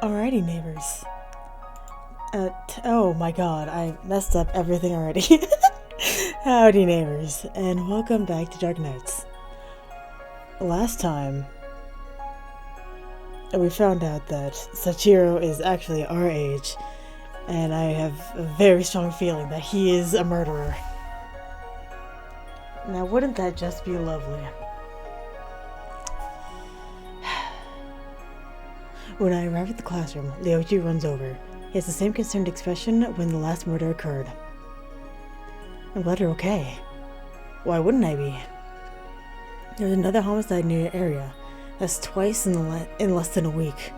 Alrighty, neighbors. Oh my god, I messed up everything already. Howdy, neighbors, and welcome back to Dark Nights. Last time, we found out that Sachiro is actually our age, and I have a very strong feeling that he is a murderer. Now, wouldn't that just be lovely? When I arrive at the classroom, Ryoji runs over. He has the same concerned expression when the last murder occurred. I'm glad you're okay. Why wouldn't I be? There's another homicide near your area. That's twice in less than a week.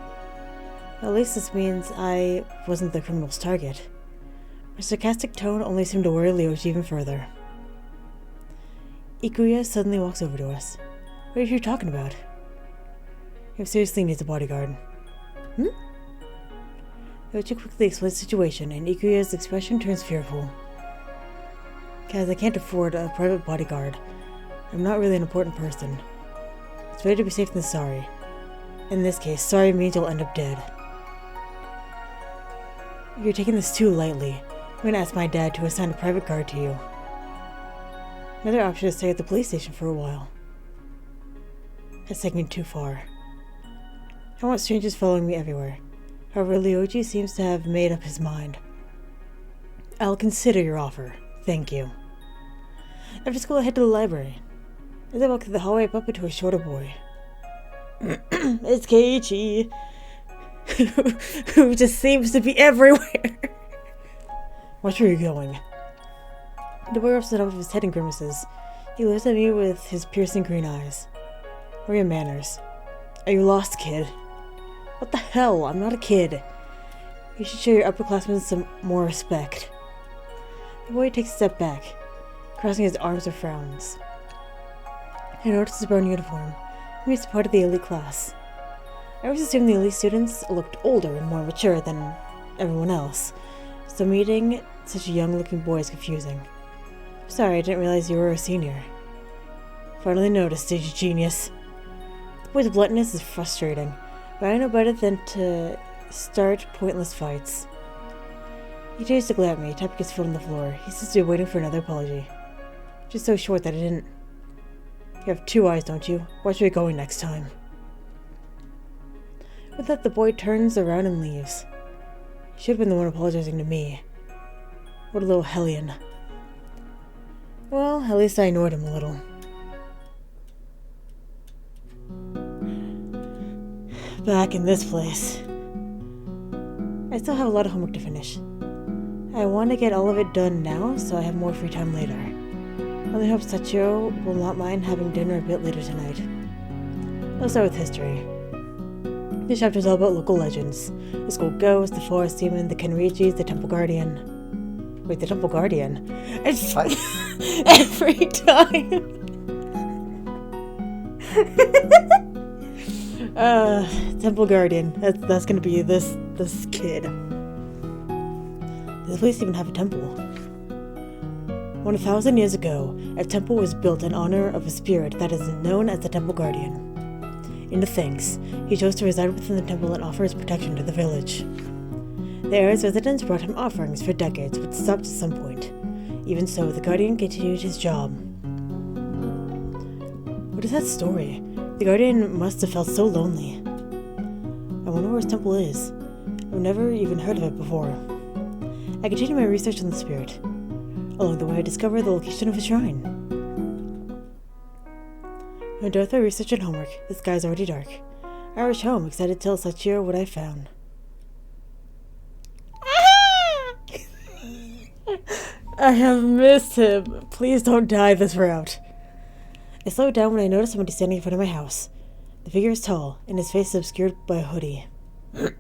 At least this means I wasn't the criminal's target. Her sarcastic tone only seemed to worry Ryoji even further. Ikuya suddenly walks over to us. What are you talking about? He seriously needs a bodyguard. Ryoji quickly explains the situation, and Ikuya's expression turns fearful. Guys, I can't afford a private bodyguard. I'm not really an important person. It's better to be safe than sorry. In this case, sorry means you'll end up dead. You're taking this too lightly. I'm gonna ask my dad to assign a private guard to you. Another option is to stay at the police station for a while. That's taking it too far. I want strangers following me everywhere. However, Ryoji seems to have made up his mind. I'll consider your offer. Thank you. After school, I head to the library. As I walk through the hallway, I bump into a shorter boy. It's Keiichi, who just seems to be everywhere. Watch where you're going. The boy rubs the top of his head and grimaces. He looks at me with his piercing green eyes. Where are your manners? Are you lost, kid? What the hell? I'm not a kid. You should show your upperclassmen some more respect. The boy takes a step back, crossing his arms with frowns. I noticed his brown uniform. He must be part of the elite class. I always assumed the elite students looked older and more mature than everyone else, so meeting such a young-looking boy is confusing. I'm sorry, I didn't realize you were a senior. Finally noticed, did you, genius? The boy's bluntness is frustrating, but I know better than to start pointless fights. He continues to glare at me, tapping his foot on the floor. He seems to be waiting for another apology. Just so short that I didn't. You have two eyes, don't you? Watch where you're going next time. With that, the boy turns around and leaves. He should have been the one apologizing to me. What a little hellion. Well, at least I annoyed him a little. Back in this place. I still have a lot of homework to finish. I want to get all of it done now, so I have more free time later. I only hope Sachiro will not mind having dinner a bit later tonight. Let's start with history. This chapter is all about local legends. The school ghost, the forest demon, the Kenrichis, the temple guardian. Wait, the temple guardian? It's fun every time. Temple guardian. That's gonna be this kid. Does the place even have a temple? 1,000 years ago, a temple was built in honor of a spirit that is known as the temple guardian. In thanks, he chose to reside within the temple and offer his protection to the village. The area's residents brought him offerings for decades, but stopped at some point. Even so, the guardian continued his job. What is that story? The guardian must have felt so lonely. I wonder where his temple is. I've never even heard of it before. I continue my research on the spirit. Along the way, I discover the location of a shrine. When done with my research and homework, the sky is already dark. I rush home, excited to tell Sachiro what I found. I have missed him. Please don't die this route. I slow down when I notice somebody standing in front of my house. The figure is tall, and his face is obscured by a hoodie. As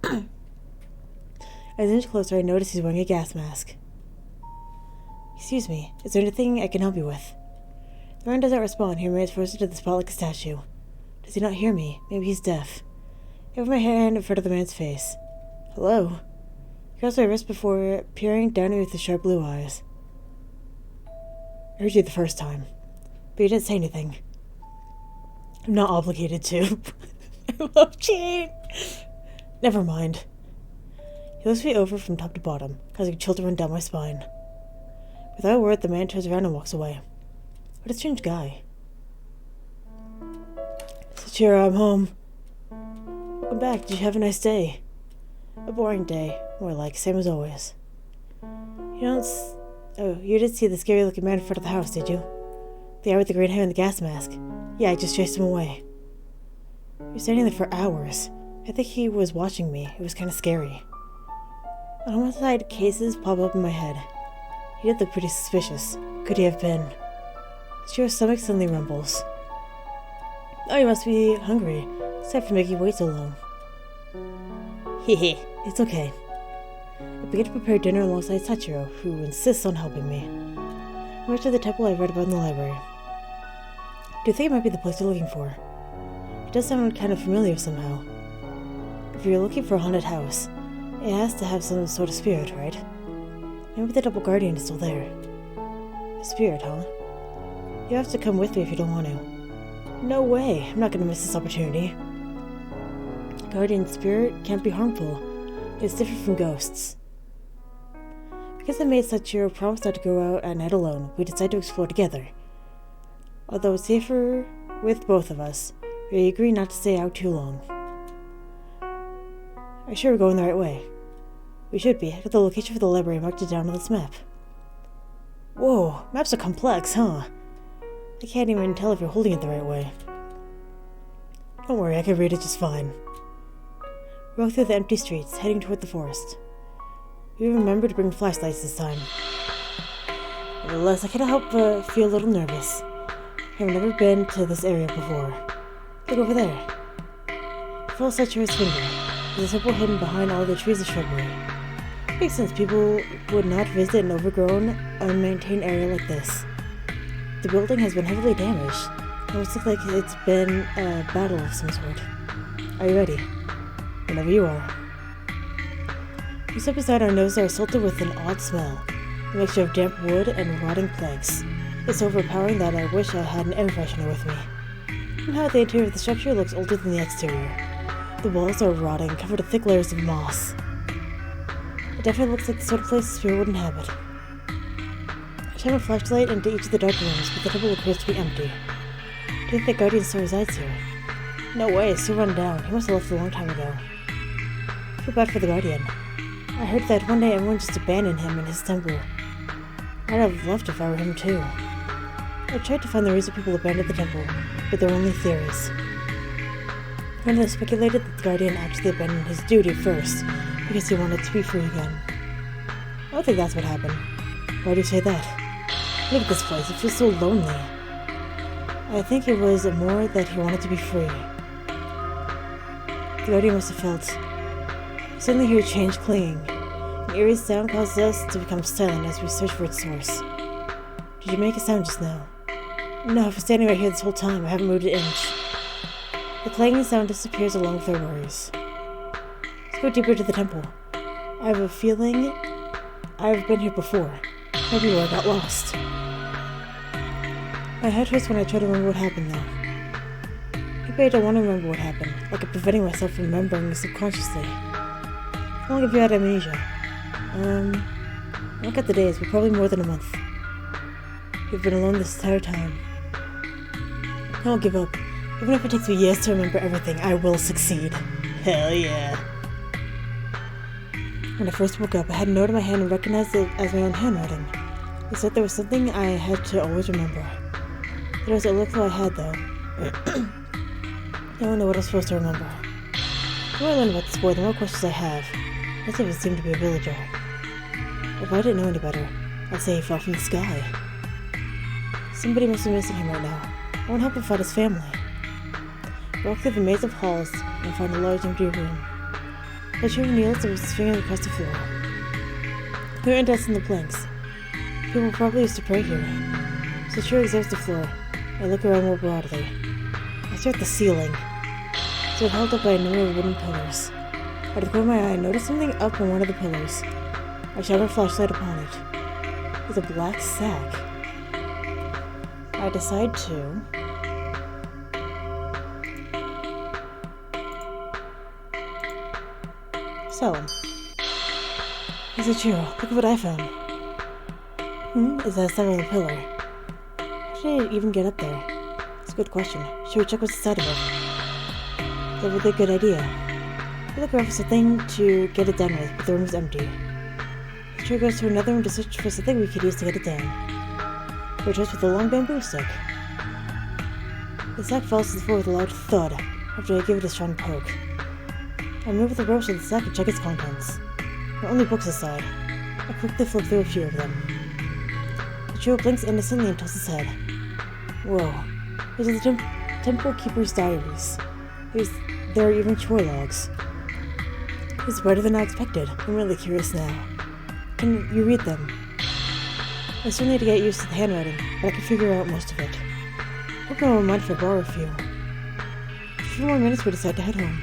I inch closer, I notice he's wearing a gas mask. Excuse me, is there anything I can help you with? The man doesn't respond. He remains frozen to the spot like a statue. Does he not hear me? Maybe he's deaf. I have my hand in front of the man's face. Hello? He grabs my wrist before peering down at me with his sharp blue eyes. I heard you the first time, but you didn't say anything. I'm not obligated to. I love Jane. Never mind. He lifts me over from top to bottom, causing chill to run down my spine. Without a word, the man turns around and walks away. What a strange guy. Sachiro, I'm home. Welcome back. Did you have a nice day? A boring day. More like, same as always. You did see the scary-looking man in front of the house, did you? The guy with the green hair and the gas mask. Yeah, I just chased him away. You're standing there for hours. I think he was watching me. It was kind of scary. Homicide cases pop up in my head. He did look pretty suspicious. Could he have been? Shiro's stomach suddenly rumbles. Oh, you must be hungry. Sorry for making you wait so long. Hehe, it's okay. I begin to prepare dinner alongside Sachiro, who insists on helping me. I went to the temple I read about in the library. Do you think it might be the place you're looking for? It does sound kind of familiar somehow. If you're looking for a haunted house, it has to have some sort of spirit, right? Maybe the double guardian is still there. A spirit, huh? You have to come with me if you don't want to. No way! I'm not gonna miss this opportunity. Guardian spirit can't be harmful. It's different from ghosts. Because I made Sachiro promise not to go out at night alone, we decided to explore together. Although it's safer with both of us, we agree not to stay out too long. Are you sure we're going the right way? We should be. I got the location for the library marked it down on this map. Whoa, maps are complex, huh? I can't even tell if you're holding it the right way. Don't worry, I can read it just fine. We walk through the empty streets, heading toward the forest. We remember to bring flashlights this time. Nevertheless, I can't help but feel a little nervous. I've never been to this area before. Look over there. Follow Sachiro's finger. There's a temple hidden behind all the trees and shrubbery. Makes sense, people would not visit an overgrown, unmaintained area like this. The building has been heavily damaged. It looks like it's been a battle of some sort. Are you ready? Whenever you are. We step inside, our noses are assaulted with an odd smell. A mixture of damp wood and rotting planks. It's so overpowering that I wish I had an air freshener with me. Somehow the interior of the structure looks older than the exterior. The walls are rotting, covered with thick layers of moss. It definitely looks like the sort of place a spirit would inhabit. I shine a flashlight into each of the dark rooms, but the temple appears to be empty. Do you think the guardian still resides here? No way, it's too run down. He must have left a long time ago. I feel bad for the guardian. I heard that one day everyone just abandoned him in his temple. I'd have left if I were him too. I tried to find the reason people abandoned the temple, but there were only theories. One of them speculated that the guardian actually abandoned his duty first, because he wanted to be free again. I don't think that's what happened. Why do you say that? Look at this place, it feels so lonely. I think it was more that he wanted to be free. The guardian must have felt. Suddenly he changed clinging. An eerie sound caused us to become silent as we searched for its source. Did you make a sound just now? No, I've been standing right here this whole time. I haven't moved an inch. The clanging sound disappears along with our worries. Let's go deeper to the temple. I have a feeling I've been here before. Maybe where I got lost. My head hurts when I try to remember what happened though. Maybe I don't want to remember what happened, like I'm preventing myself from remembering subconsciously. How long have you had amnesia? I look at the days, but probably more than a month. You've been alone this entire time. I won't give up. Even if it takes me years to remember everything, I will succeed. Hell yeah. When I first woke up, I had a note in my hand and recognized it as my own handwriting. It said there was something I had to always remember. It was a look I had, though. I don't know what I'm supposed to remember. The more I learn about this boy, the more questions I have. It doesn't even seem to be a villager. If I didn't know any better, I'd say he fell from the sky. Somebody must be missing him right now. I want to help him find his family. Walk through the maze of halls and find a large empty room. The tree kneels and was his finger across the floor. There are indents in the planks. People probably used to pray here. So the tree examines the floor. I look around more broadly. I stare at the ceiling. It's held up by a number of wooden pillars. Out of the corner of my eye, I notice something up on one of the pillars. I shine my flashlight upon it. It's a black sack. I decide to Sell them. It's a Chiro. Look at what I found. Is that a sign on the pillar? How did I even get up there? It's a good question. Should we check what's inside of it? That's a really good idea. We look around for something to get it done with, but the room is empty. The Chiro goes to another room to search for something we could use to get it down. We returns with a long bamboo stick. The sack falls to the floor with a loud thud after I give it a strong poke. I remove the ropes of the sack and check its contents. There are only books inside. I quickly flip through a few of them. The Chiro blinks innocently and tosses his head. Whoa. These are the Temple Keeper's diaries. There are even chore logs. It's better than I expected. I'm really curious now. Can you read them? I still need to get used to the handwriting, but I can figure out most of it. Hope no one will mind if I borrow a few. In a few more minutes we decide to head home.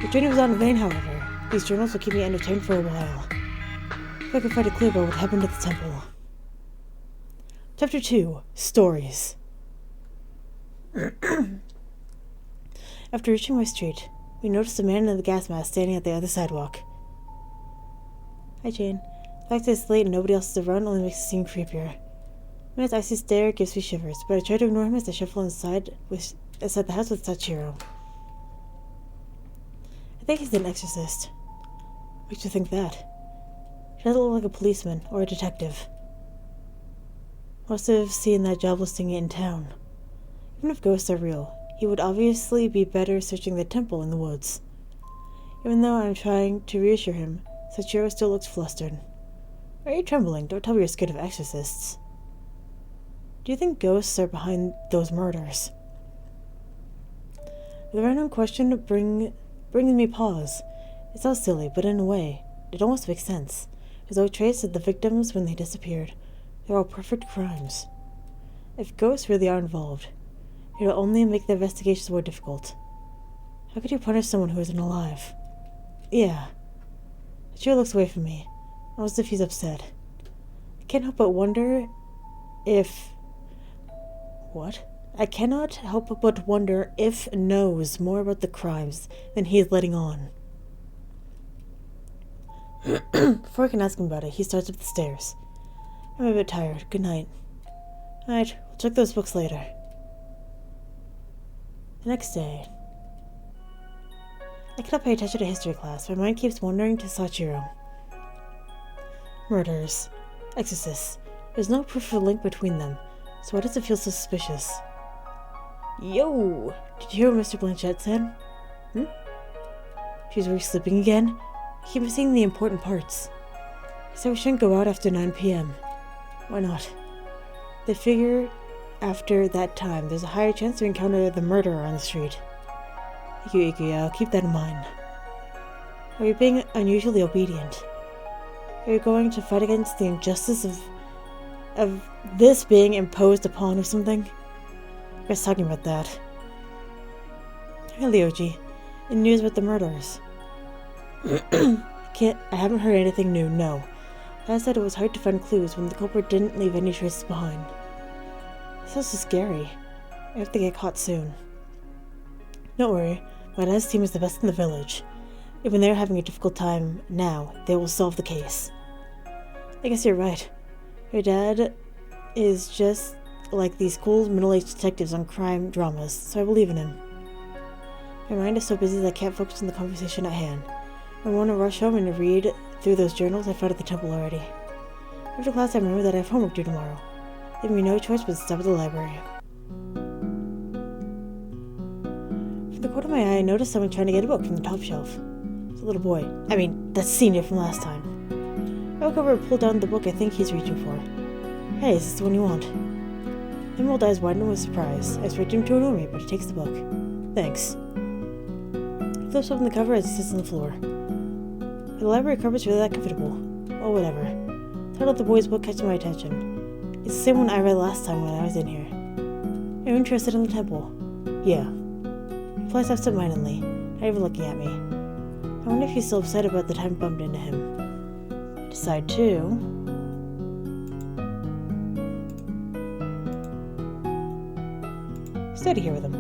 The journey was not in vain, however. These journals will keep me entertained for a while. If I can find a clue about what happened at the temple. Chapter 2. Stories. After reaching my street, we noticed a man in the gas mask standing at the other sidewalk. Hi, Jane. The fact that it's late and nobody else is around only makes it seem creepier. Man's icy stare gives me shivers, but I try to ignore him as I shuffle inside the house with Sachiro. I think he's an exorcist. What makes you think that? He doesn't look like a policeman or a detective. Must have seen that job listing in town. Even if ghosts are real, he would obviously be better searching the temple in the woods. Even though I'm trying to reassure him, Sachiro still looks flustered. Are you trembling? Don't tell me you're scared of exorcists. Do you think ghosts are behind those murders? The random question brings me pause. It sounds silly, but in a way, it almost makes sense. There's no trace of the victims when they disappeared. They're all perfect crimes. If ghosts really are involved, it'll only make the investigations more difficult. How could you punish someone who isn't alive? Yeah. Sachiro looks away from me, almost as if he's upset. I can't help but wonder if... What? I cannot help but wonder if knows more about the crimes than he is letting on. Before I can ask him about it, he starts up the stairs. I'm a bit tired. Good night. Alright, we'll check those books later. The next day. I cannot pay attention to history class. My mind keeps wandering to Sachiro. Murders. Exorcists. There's no proof of a link between them, so why does it feel so suspicious? Yo! Did you hear what Mr. Blanchett said? She's sleeping again? I keep missing the important parts. He said we shouldn't go out after 9 p.m. Why not? They figure after that time, there's a higher chance to encounter the murderer on the street. Thank you, Ikuya. I'll keep that in mind. Are you being unusually obedient? Are you going to fight against the injustice of this being imposed upon or something? You guys talking about that? Hey, Ryoji. Any news about the murderers? I haven't heard anything new, no. I said it was hard to find clues when the culprit didn't leave any traces behind. This house is scary. I have to get caught soon. Don't worry, my dad's team is the best in the village. Even they're having a difficult time now, they will solve the case. I guess you're right. Your dad is just like these cool middle-aged detectives on crime dramas, so I believe in him. My mind is so busy that I can't focus on the conversation at hand. I want to rush home and read through those journals I found at the temple already. After class, I remember that I have homework due tomorrow. Leaving me no choice but to stop at the library. From the corner of my eye, I noticed someone trying to get a book from the top shelf. It's a little boy. I mean, that's Senior from last time. I walk over and pull down the book I think he's reaching for. Hey, is this the one you want? Emerald eyes widen with surprise. I expect him to ignore me, but he takes the book. Thanks. He flips open the cover as he sits on the floor. The library carpet's really that comfortable. Oh, whatever. The title of the boy's book catches my attention. It's the same one I read last time when I was in here. Are you interested in the temple? Yeah. He flies absent-mindedly, not even looking at me. I wonder if he's still upset about the time I bumped into him. I decide to... study here with him.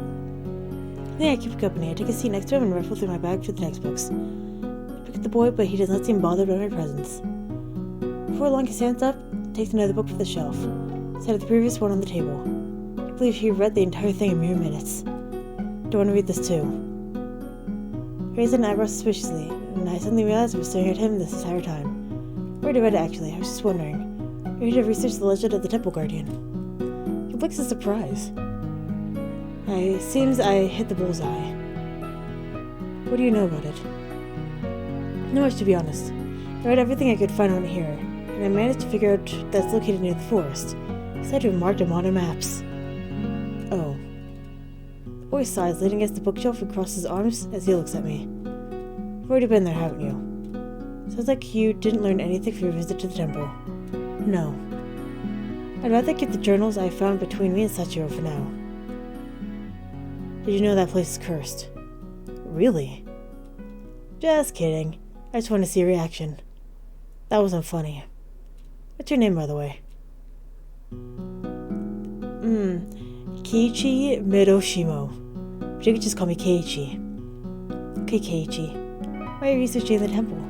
I think I keep company. I take a seat next to him and rifle through my bag for the textbooks. He look at the boy, but he does not seem bothered by my presence. Before long, he stands up, takes another book from the shelf, set up the previous one on the table. I believe he read the entire thing in mere minutes. Do you want to read this too? He raised an eyebrow suspiciously, and I suddenly realized I was staring at him this entire time. I already read it, actually. I was just wondering. Are you to research the legend of the Temple Guardian? He blinks in surprise. It seems I hit the bullseye. What do you know about it? Not much, to be honest. I read everything I could find on here, and I managed to figure out that it's located near the forest. It's said to have marked on modern maps. Oh. The boy sighs, leaning against the bookshelf and crosses his arms as he looks at me. You've already been there, haven't you? Sounds like you didn't learn anything from your visit to the temple. No. I'd rather keep the journals I found between me and Sachiro for now. Did you know that place is cursed? Really? Just kidding. I just want to see your reaction. That wasn't funny. What's your name, by the way? Keiichi Miroshimo. But you could just call me Keiichi. Okay, Keiichi. Why are you researching the temple?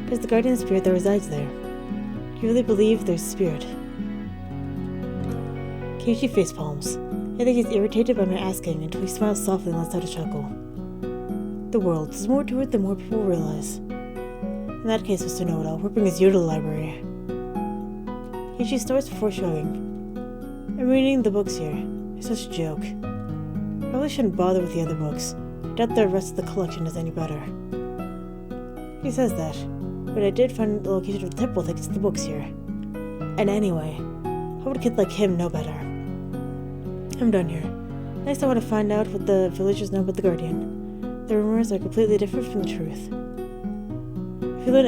There's the guardian spirit that resides there. You really believe there's a spirit? Keiichi facepalms. I think he's irritated by my asking until he smiles softly and lets out a chuckle. The world. There's more to it than more people realize. In that case, Mr. Know-It-All, we're bringing you to the library. Keiichi starts before shrugging. I'm reading the books here. You're such a joke. Probably shouldn't bother with the other books. I doubt the rest of the collection is any better. He says that, but I did find the location of the temple thanks to the books here. And anyway, how would a kid like him know better? I'm done here. Next I want to find out what the villagers know about the Guardian. The rumors are completely different from the truth. If you learn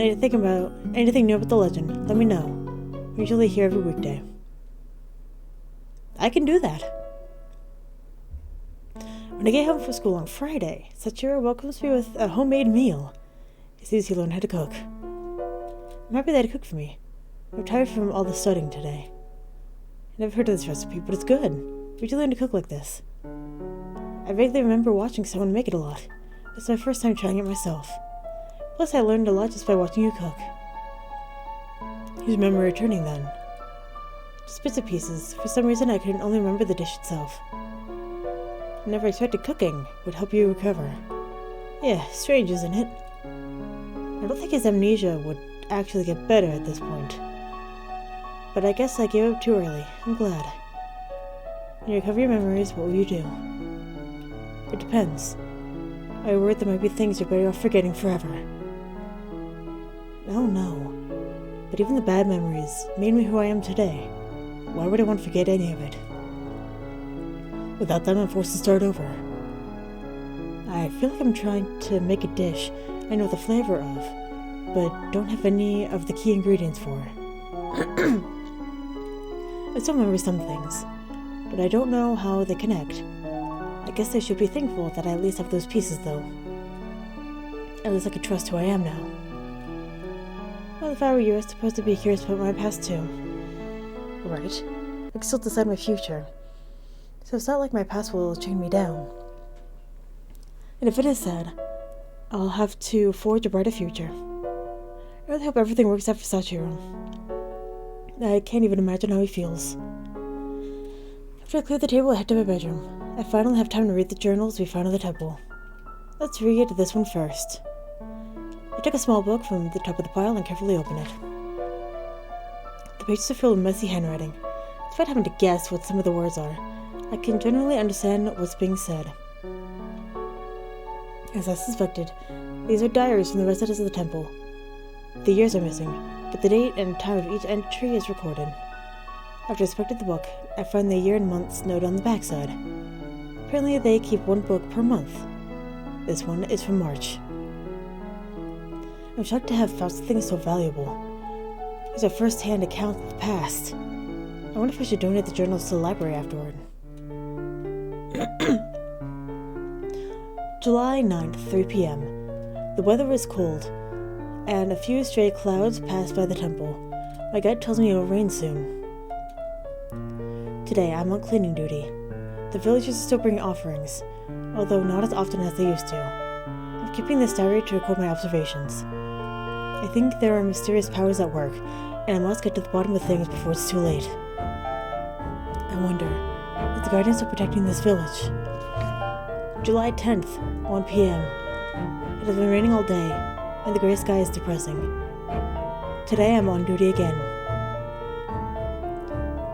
anything new about the legend, let me know. I'm usually here every weekday. I can do that. When I get home from school on Friday, Sachiro welcomes me with a homemade meal. He sees he learned how to cook. I'm happy that he cooked for me. I'm tired from all the studying today. I never heard of this recipe, but it's good. Where'd you learn to cook like this? I vaguely remember watching someone make it a lot. It's my first time trying it myself. Plus, I learned a lot just by watching you cook. Whose memory returning then? Just bits and pieces. For some reason, I could only remember the dish itself. I never expected cooking would help you recover. Yeah, strange, isn't it? I don't think his amnesia would actually get better at this point. But I guess I gave up too early. I'm glad. When you recover your memories, what will you do? It depends. I worry there might be things you're better off forgetting forever. Oh no. But even the bad memories made me who I am today. Why would I want to forget any of it? Without them, I'm forced to start over. I feel like I'm trying to make a dish I know the flavor of, but don't have any of the key ingredients for. I still remember some things, but I don't know how they connect. I guess I should be thankful that I at least have those pieces, though. At least I can trust who I am now. Well, if I were you, I was supposed to be curious about my past, too. Right. I can still decide my future. So it's not like my past will chain me down. And if it is sad, I'll have to forge a brighter future. I really hope everything works out for Sachiro. I can't even imagine how he feels. After I clear the table, I head to my bedroom. I finally have time to read the journals we found in the temple. Let's read this one first. I took a small book from the top of the pile and carefully opened it. The pages are filled with messy handwriting. Despite having to guess what some of the words are, I can generally understand what's being said. As I suspected, these are diaries from the residents of the temple. The years are missing, but the date and time of each entry is recorded. After I inspected the book, I find the year and months noted on the backside. Apparently they keep one book per month. This one is from March. I'm shocked to have found something so valuable. These are first-hand accounts of the past. I wonder if I should donate the journals to the library afterward. July 9th, 3 p.m. The weather is cold, and a few stray clouds pass by the temple. My guide tells me it will rain soon. Today, I'm on cleaning duty. The villagers are still bringing offerings, although not as often as they used to. I've keeping this diary to record my observations. I think there are mysterious powers at work, and I must get to the bottom of things before it's too late. I wonder, is the Guardian still protecting this village? July 10th, 1 p.m. It has been raining all day, and the gray sky is depressing. Today I'm on duty again.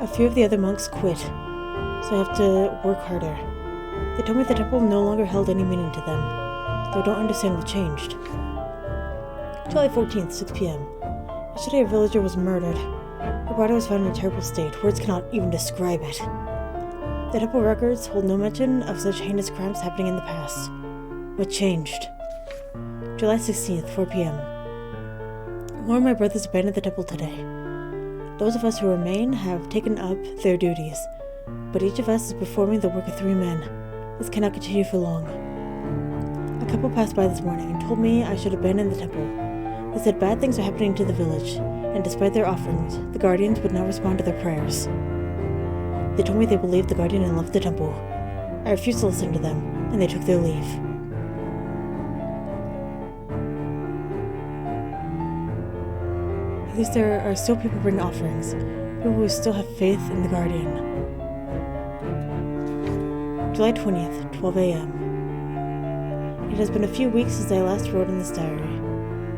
A few of the other monks quit, so I have to work harder. They told me the temple no longer held any meaning to them, though I don't understand what changed. July 14th, 6 p.m. Yesterday a villager was murdered. Her body was found in a terrible state. Words cannot even describe it. The temple records hold no mention of such heinous crimes happening in the past. What changed? July 16th, 4 p.m. More of my brothers abandoned the temple today. Those of us who remain have taken up their duties, but each of us is performing the work of 3 men. This cannot continue for long. A couple passed by this morning and told me I should abandon the temple. They said bad things are happening to the village, and despite their offerings, the Guardians would not respond to their prayers. They told me they believed the Guardian and loved the temple. I refused to listen to them, and they took their leave. At least there are still people bringing offerings, people who still have faith in the Guardian. July 20th, 12 a.m. It has been a few weeks since I last wrote in this diary.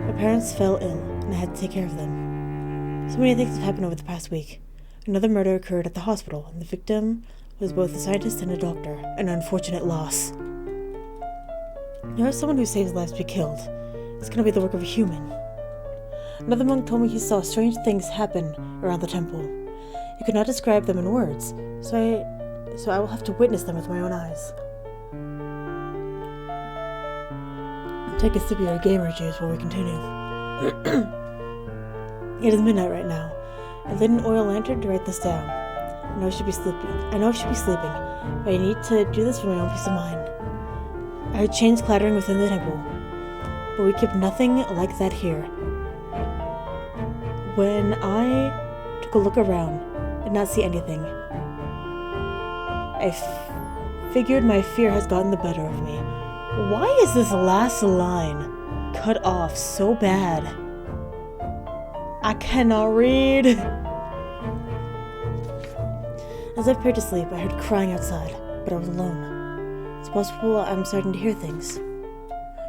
My parents fell ill, and I had to take care of them. So many things have happened over the past week. Another murder occurred at the hospital, and the victim was both a scientist and a doctor, an unfortunate loss. Now, someone who saves lives be killed. It's going to be the work of a human. Another monk told me he saw strange things happen around the temple. He could not describe them in words, so I will have to witness them with my own eyes. Take a sip of your GamesRHard juice while we continue. It is midnight right now. I lit an oil lantern to write this down. I know I should be sleeping, but I need to do this for my own peace of mind. I heard chains clattering within the temple, but we keep nothing like that here. When I took a look around, I did not see anything. I figured my fear has gotten the better of me. Why is this last line cut off so bad? I cannot read. As I prepared to sleep, I heard crying outside, but I was alone. It's possible I'm starting to hear things.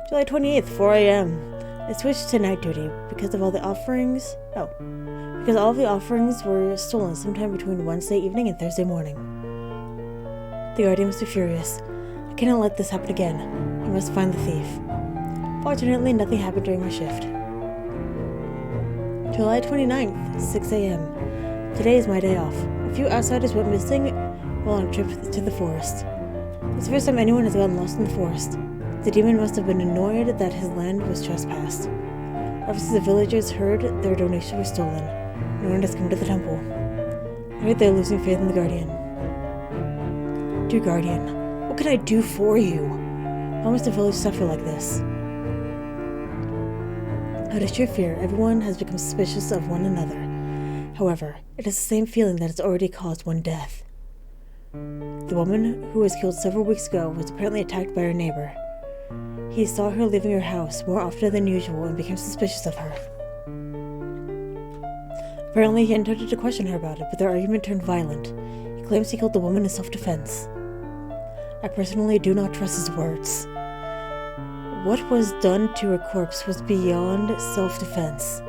July 28th, 4 a.m. I switched to night duty because all the offerings were stolen sometime between Wednesday evening and Thursday morning. The Guardian must be furious. I cannot let this happen again. I must find the thief. Fortunately, nothing happened during my shift. July 29th, 6 a.m. Today is my day off. A few outsiders went missing while on a trip to the forest. It's the first time anyone has gotten lost in the forest. The demon must have been annoyed that his land was trespassed. Obviously, the villagers heard their donation was stolen. No one has come to the temple. I heard they're losing faith in the Guardian. Dear Guardian, what can I do for you? Why must the village suffer like this? Out of sheer fear, everyone has become suspicious of one another. However, it is the same feeling that has already caused one death. The woman who was killed several weeks ago was apparently attacked by her neighbor. He saw her leaving her house more often than usual and became suspicious of her. Apparently, he intended to question her about it, but their argument turned violent. He claims he killed the woman in self-defense. I personally do not trust his words. What was done to her corpse was beyond self-defense.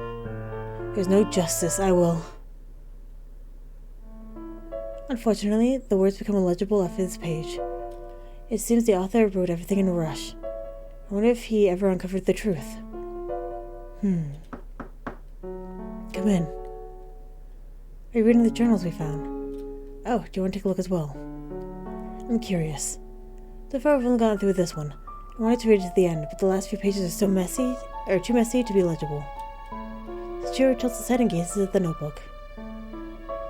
There's no justice, I will. Unfortunately, the words become illegible after this page. It seems the author wrote everything in a rush. I wonder if he ever uncovered the truth. Come in. Are you reading the journals we found? Oh, do you want to take a look as well? I'm curious. So far I've only gotten through this one. I wanted to read it to the end, but the last few pages are too messy to be legible. Shichiro tilts his head and gazes at the notebook.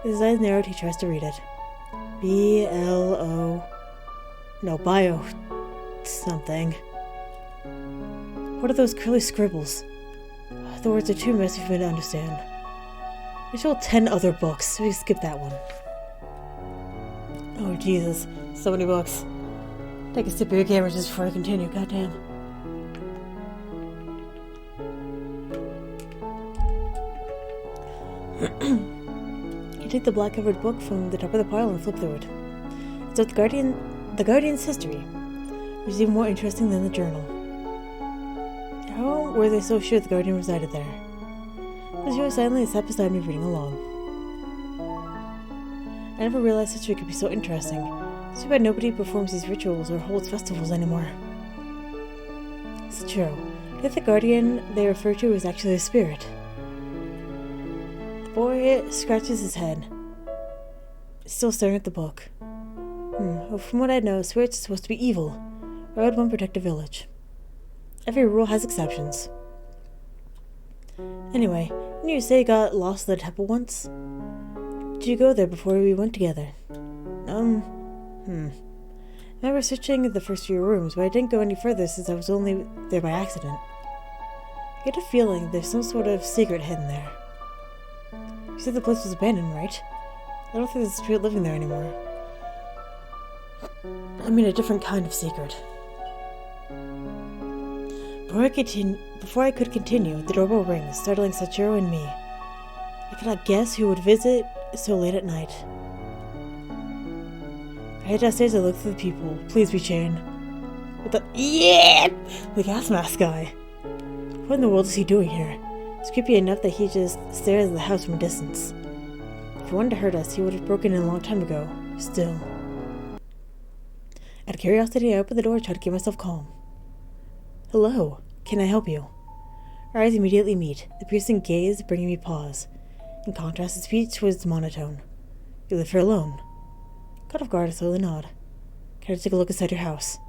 With his eyes narrowed, he tries to read it. Bio something. What are those curly scribbles? The words are too messy for me to understand. There's still 10 other books, so we skip that one. Oh Jesus, so many books. Take a sip of your GamesRHard just before I continue, goddamn. You take the black-covered book from the top of the pile and flip through it. It's about the Guardian's history, which is even more interesting than the journal. How were they so sure the Guardian resided there? The hero silently sat beside me reading along. I never realized history could be so interesting. It's too bad nobody performs these rituals or holds festivals anymore. Sachiro, do you think the Guardian they refer to is actually a spirit? The boy scratches his head, still staring at the book. Well, from what I know, spirits are supposed to be evil. Why would one protect a village? Every rule has exceptions. Anyway, didn't you say you got lost at the temple once? Did you go there before we went together? I remember searching the first few rooms, but I didn't go any further since I was only there by accident. I get a feeling there's some sort of secret hidden there. You said the place was abandoned, right? I don't think there's a spirit living there anymore. I mean a different kind of secret. Before I could continue, the doorbell rings, startling Sachiro and me. I cannot guess who would visit so late at night. I head downstairs and look through the people. Please be Shane. The gas mask guy. What in the world is he doing here? It's creepy enough that he just stares at the house from a distance. If he wanted to hurt us, he would have broken in a long time ago. Still. Out of curiosity, I opened the door and tried to keep myself calm. Hello. Can I help you? Our eyes immediately meet, the piercing gaze bringing me pause. In contrast, his speech was monotone. You live here alone. Caught off guard, I slowly nod. Can I take a look inside your house?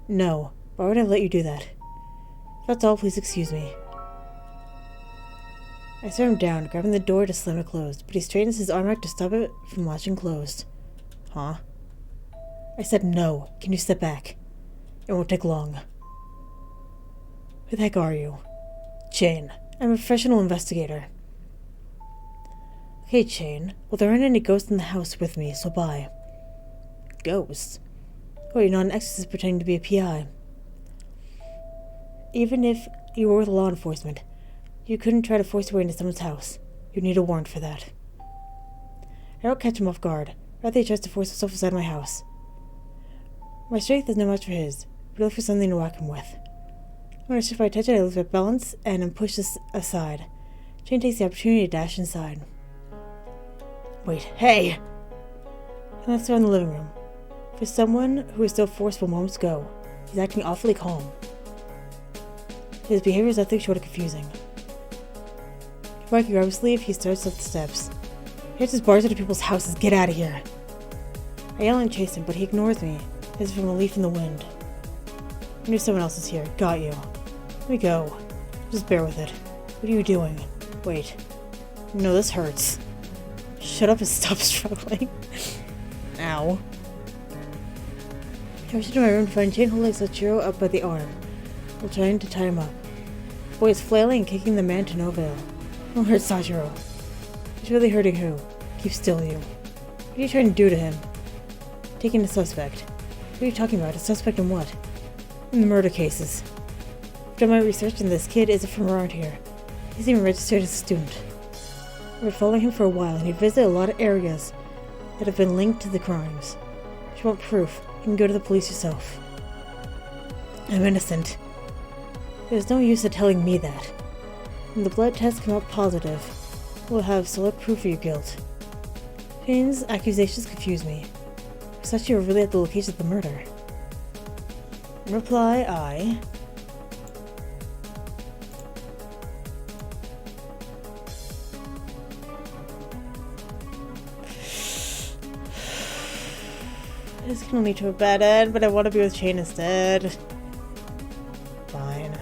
No. Why would I let you do that? If that's all, please excuse me. I stare him down, grabbing the door to slam it closed, but he straightens his arm out to stop it from latching closed. Huh? I said no. Can you step back? It won't take long. Who the heck are you? Jane. I'm a professional investigator. Okay, Jane. Well, there aren't any ghosts in the house with me, so bye. Ghosts? Oh, you're not an exorcist pretending to be a PI. Even if you were with law enforcement, you couldn't try to force your way into someone's house. You'd need a warrant for that. I don't catch him off guard. Rather, he tries to force himself inside my house. My strength is no match for his, but I look for something to whack him with. When I shift my attention, I lose my balance and am pushed aside. Jane takes the opportunity to dash inside. Wait, hey! And that's around the living room. For someone who was so forceful moments ago, he's acting awfully calm. His behavior is nothing short of confusing. Before I can grab his sleeve, he starts up the steps. He hears his bars into people's houses. Get out of here! I yell and chase him, but he ignores me, as if I'm a leaf in the wind. I knew someone else is here. Got you. Let me go. Just bear with it. What are you doing? Wait. No, this hurts. Shut up and stop struggling. Ow. I rushed into my room to find Jane holding Sachiro up by the arm, while trying to tie him up. The boy is flailing and kicking the man to no avail. Don't hurt Sachiro. He's really hurting who? Keep still, you. What are you trying to do to him? Taking a suspect. What are you talking about? A suspect in what? In the murder cases. I've done my research and this kid isn't from around here. He's even registered as a student. I've been following him for a while and he'd visited a lot of areas that have been linked to the crimes. If you want proof, you can go to the police yourself. I'm innocent. There's no use in telling me that. When the blood tests come out positive, we'll have solid proof of your guilt. Jane's accusations confuse me. I thought you were really at the location of the murder. In reply, I... This is gonna lead to a bad end, but I want to be with Shane instead. Fine.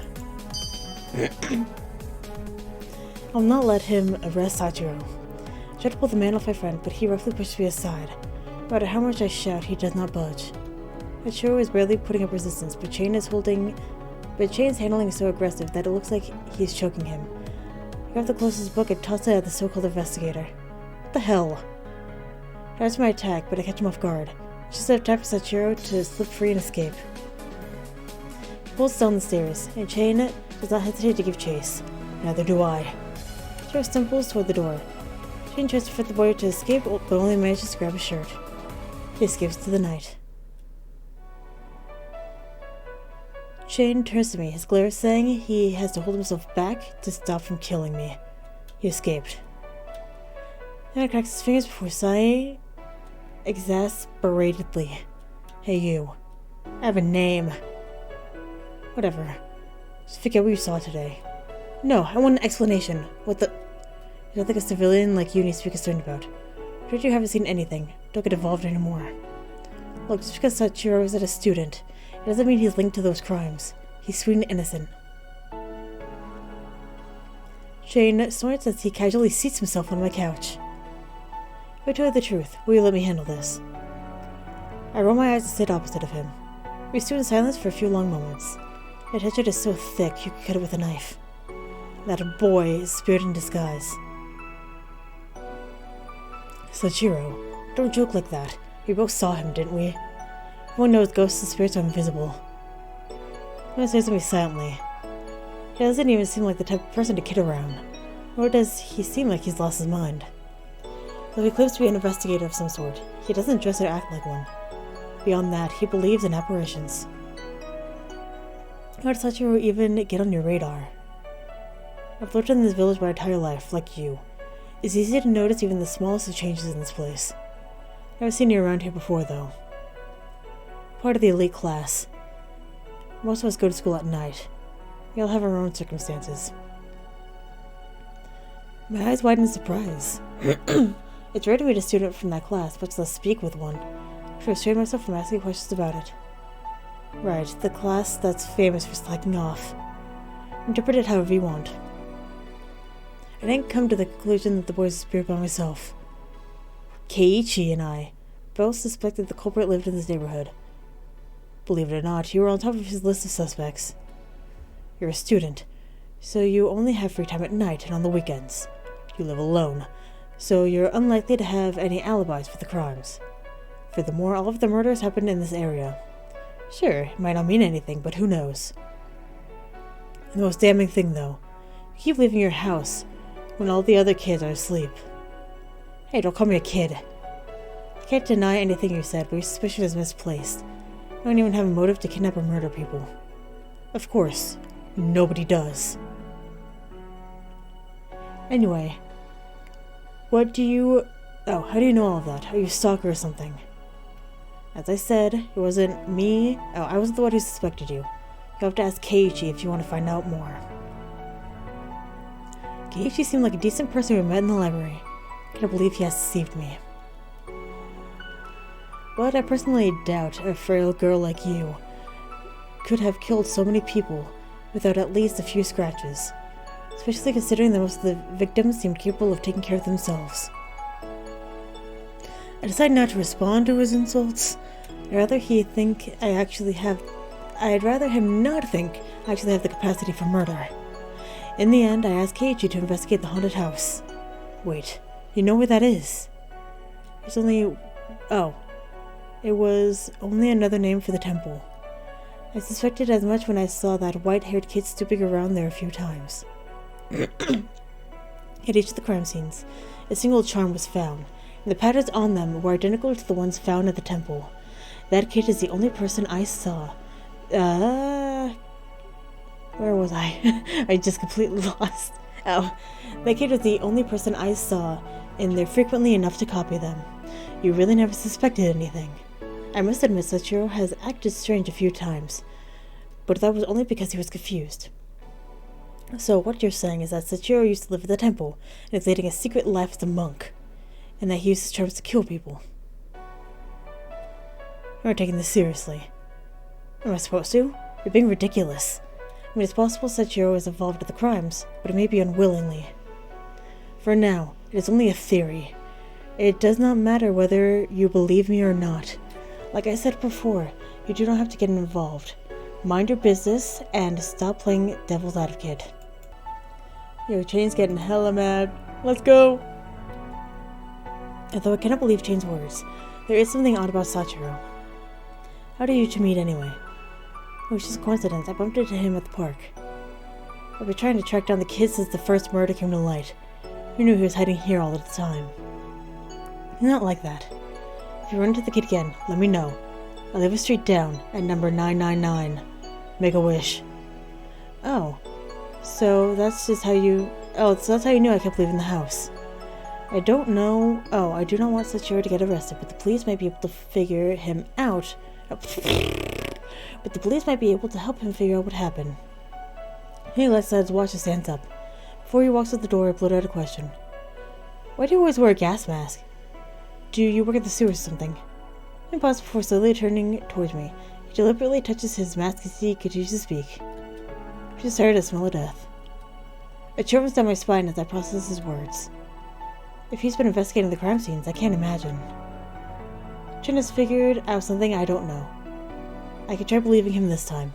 I'll not let him arrest Sachiro. I tried to pull the man off my friend, but he roughly pushed me aside. No matter how much I shout, he does not budge. Sachiro is barely putting up resistance, but Shane's handling is so aggressive that it looks like he's choking him. I grab the closest book and toss it at the so-called investigator. What the hell? I tries my attack, but I catch him off guard. Just enough time for Sachiro to slip free and escape. He pulls down the stairs, and Shane does not hesitate to give chase. Neither do I. Sachiro stumbles toward the door. Shane tries to fit the boy to escape, but only manages to grab his shirt. He escapes to the night. Shane turns to me, his glare saying he has to hold himself back to stop from killing me. He escaped. Then he cracks his fingers before sighing exasperatedly. Hey you. I have a name. Whatever. Just forget what you saw today. No, I want an explanation. What the... You don't think a civilian like you needs to be concerned about. But you haven't seen anything. Don't get involved anymore. Look, just because Sachiro is a student, it doesn't mean he's linked to those crimes. He's sweet and innocent. Shane snorts as he casually seats himself on my couch. But to tell you the truth, will you let me handle this? I roll my eyes and sit opposite of him. We stood in silence for a few long moments. The texture is so thick you could cut it with a knife. That boy is spirit in disguise. Sachiro, don't joke like that. We both saw him, didn't we? Everyone knows ghosts and spirits are invisible. He stares at me silently. He doesn't even seem like the type of person to kid around, nor does he seem like he's lost his mind. Though he claims to be an investigator of some sort, he doesn't dress or act like one. Beyond that, he believes in apparitions. How did Sachiro even get on your radar? I've lived in this village my entire life, like you. It's easy to notice even the smallest of changes in this place. Never seen you around here before, though. Part of the elite class. Most of us go to school at night. We all have our own circumstances. My eyes widen in surprise. It's rare to meet a student from that class, much less speak with one. I restrained myself from asking questions about it. Right, the class that's famous for slacking off. Interpret it however you want. I didn't come to the conclusion that the boy was a spirit by myself. Keiichi and I both suspected the culprit lived in this neighborhood. Believe it or not, you were on top of his list of suspects. You're a student, so you only have free time at night and on the weekends. You live alone, so you're unlikely to have any alibis for the crimes. Furthermore, all of the murders happened in this area. Sure, it might not mean anything, but who knows? The most damning thing, though, you keep leaving your house when all the other kids are asleep. Hey, don't call me a kid. I can't deny anything you said, but your suspicion is misplaced. I don't even have a motive to kidnap or murder people. Of course, nobody does. Anyway, how do you know all of that? Are you a stalker or something? As I said, it wasn't me. I wasn't the one who suspected you. You'll have to ask Keiichi if you want to find out more. Keiichi seemed like a decent person we met in the library. I can't believe he has deceived me. But I personally doubt a frail girl like you could have killed so many people without at least a few scratches, especially considering that most of the victims seemed capable of taking care of themselves. I decided not to respond to his insults. I'd rather him not think I actually have the capacity for murder. In the end, I asked Keiichi to investigate the haunted house. Wait, you know where that is? It was only another name for the temple. I suspected as much when I saw that white-haired kid stooping around there a few times. At each of the crime scenes, a single charm was found, and the patterns on them were identical to the ones found at the temple. That kid is the only person I saw. Where was I? I just completely lost. Oh, that kid was the only person I saw in there frequently enough to copy them. You really never suspected anything. I must admit Sachiro has acted strange a few times, but that was only because he was confused. So what you're saying is that Sachiro used to live at the temple and is leading a secret life as a monk, and that he uses charms to kill people. You're not taking this seriously. Am I supposed to? You're being ridiculous. I mean, it's possible Sachiro is involved with the crimes, but it may be unwillingly. For now, it is only a theory. It does not matter whether you believe me or not. Like I said before, you do not have to get involved. Mind your business and stop playing devil's advocate. Yo, Chain's getting hella mad. Let's go! Although I cannot believe Chain's words, there is something odd about Sachiro. How did you two meet anyway? It was just a coincidence. I bumped into him at the park. I've been trying to track down the kids since the first murder came to light. Who knew he was hiding here all the time? He's not like that. If you run into the kid again, let me know. I live a street down at number 999. Make a wish. Oh. So that's just how you... Oh, so that's how you knew I kept leaving the house. I don't know... Oh, I do not want Sachiro to get arrested, but the police might be able to figure him out... But the police might be able to help him figure out what happened. He lets his watch and stands up. Before he walks out the door, I blurt out a question. Why do you always wear a gas mask? Do you work at the sewers or something? He pauses before slowly turning towards me. He deliberately touches his mask as he continues to speak. I just started to smell of death. A chill runs down my spine as I process his words. If he's been investigating the crime scenes, I can't imagine. Chin has figured out something I don't know. I can try believing him this time.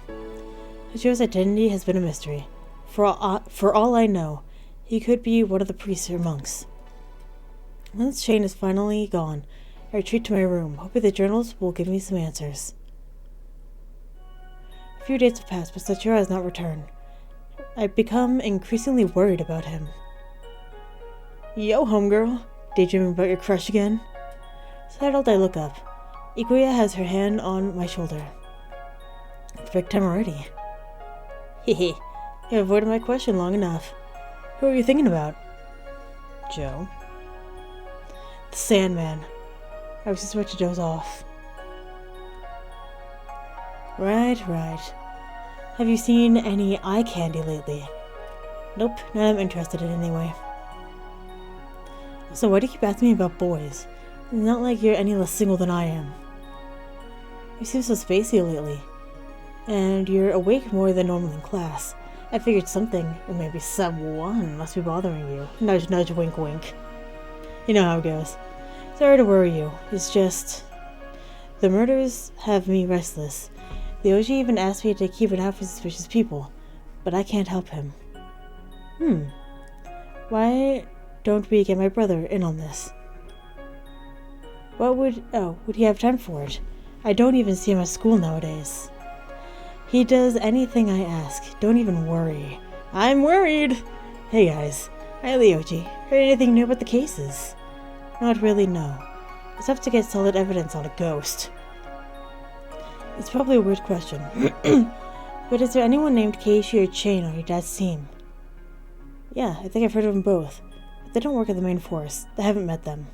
Hachiro's identity has been a mystery. For all I know, he could be one of the priests or monks. Once Shane is finally gone, I retreat to my room, hoping the journals will give me some answers. A few days have passed, but Sachiro has not returned. I've become increasingly worried about him. Yo, homegirl. Daydreaming about your crush again? Startled, I look up. Ikuya has her hand on my shoulder. It's break time already. Hehe. You avoided my question long enough. Who are you thinking about? Joe. The Sandman. I was just about to doze off. Right. Have you seen any eye candy lately? Nope, none I'm interested in anyway. So why do you keep asking me about boys? It's not like you're any less single than I am. You seem so spacey lately. And you're awake more than normal in class. I figured something, or maybe someone, must be bothering you. Nudge, nudge, wink, wink. You know how it goes. Sorry to worry you. It's just... The murders have me restless. The OG even asked me to keep an eye for suspicious people, but I can't help him. Why don't we get my brother in on this? Would he have time for it? I don't even see him at school nowadays. He does anything I ask. Don't even worry. I'm worried! Hey guys. Hi Ryoji. Heard anything new about the cases? Not really, no. It's tough to get solid evidence on a ghost. It's probably a weird question. But is there anyone named Keiichi or Chain on your dad's team? Yeah, I think I've heard of them both. But they don't work at the main force. I haven't met them.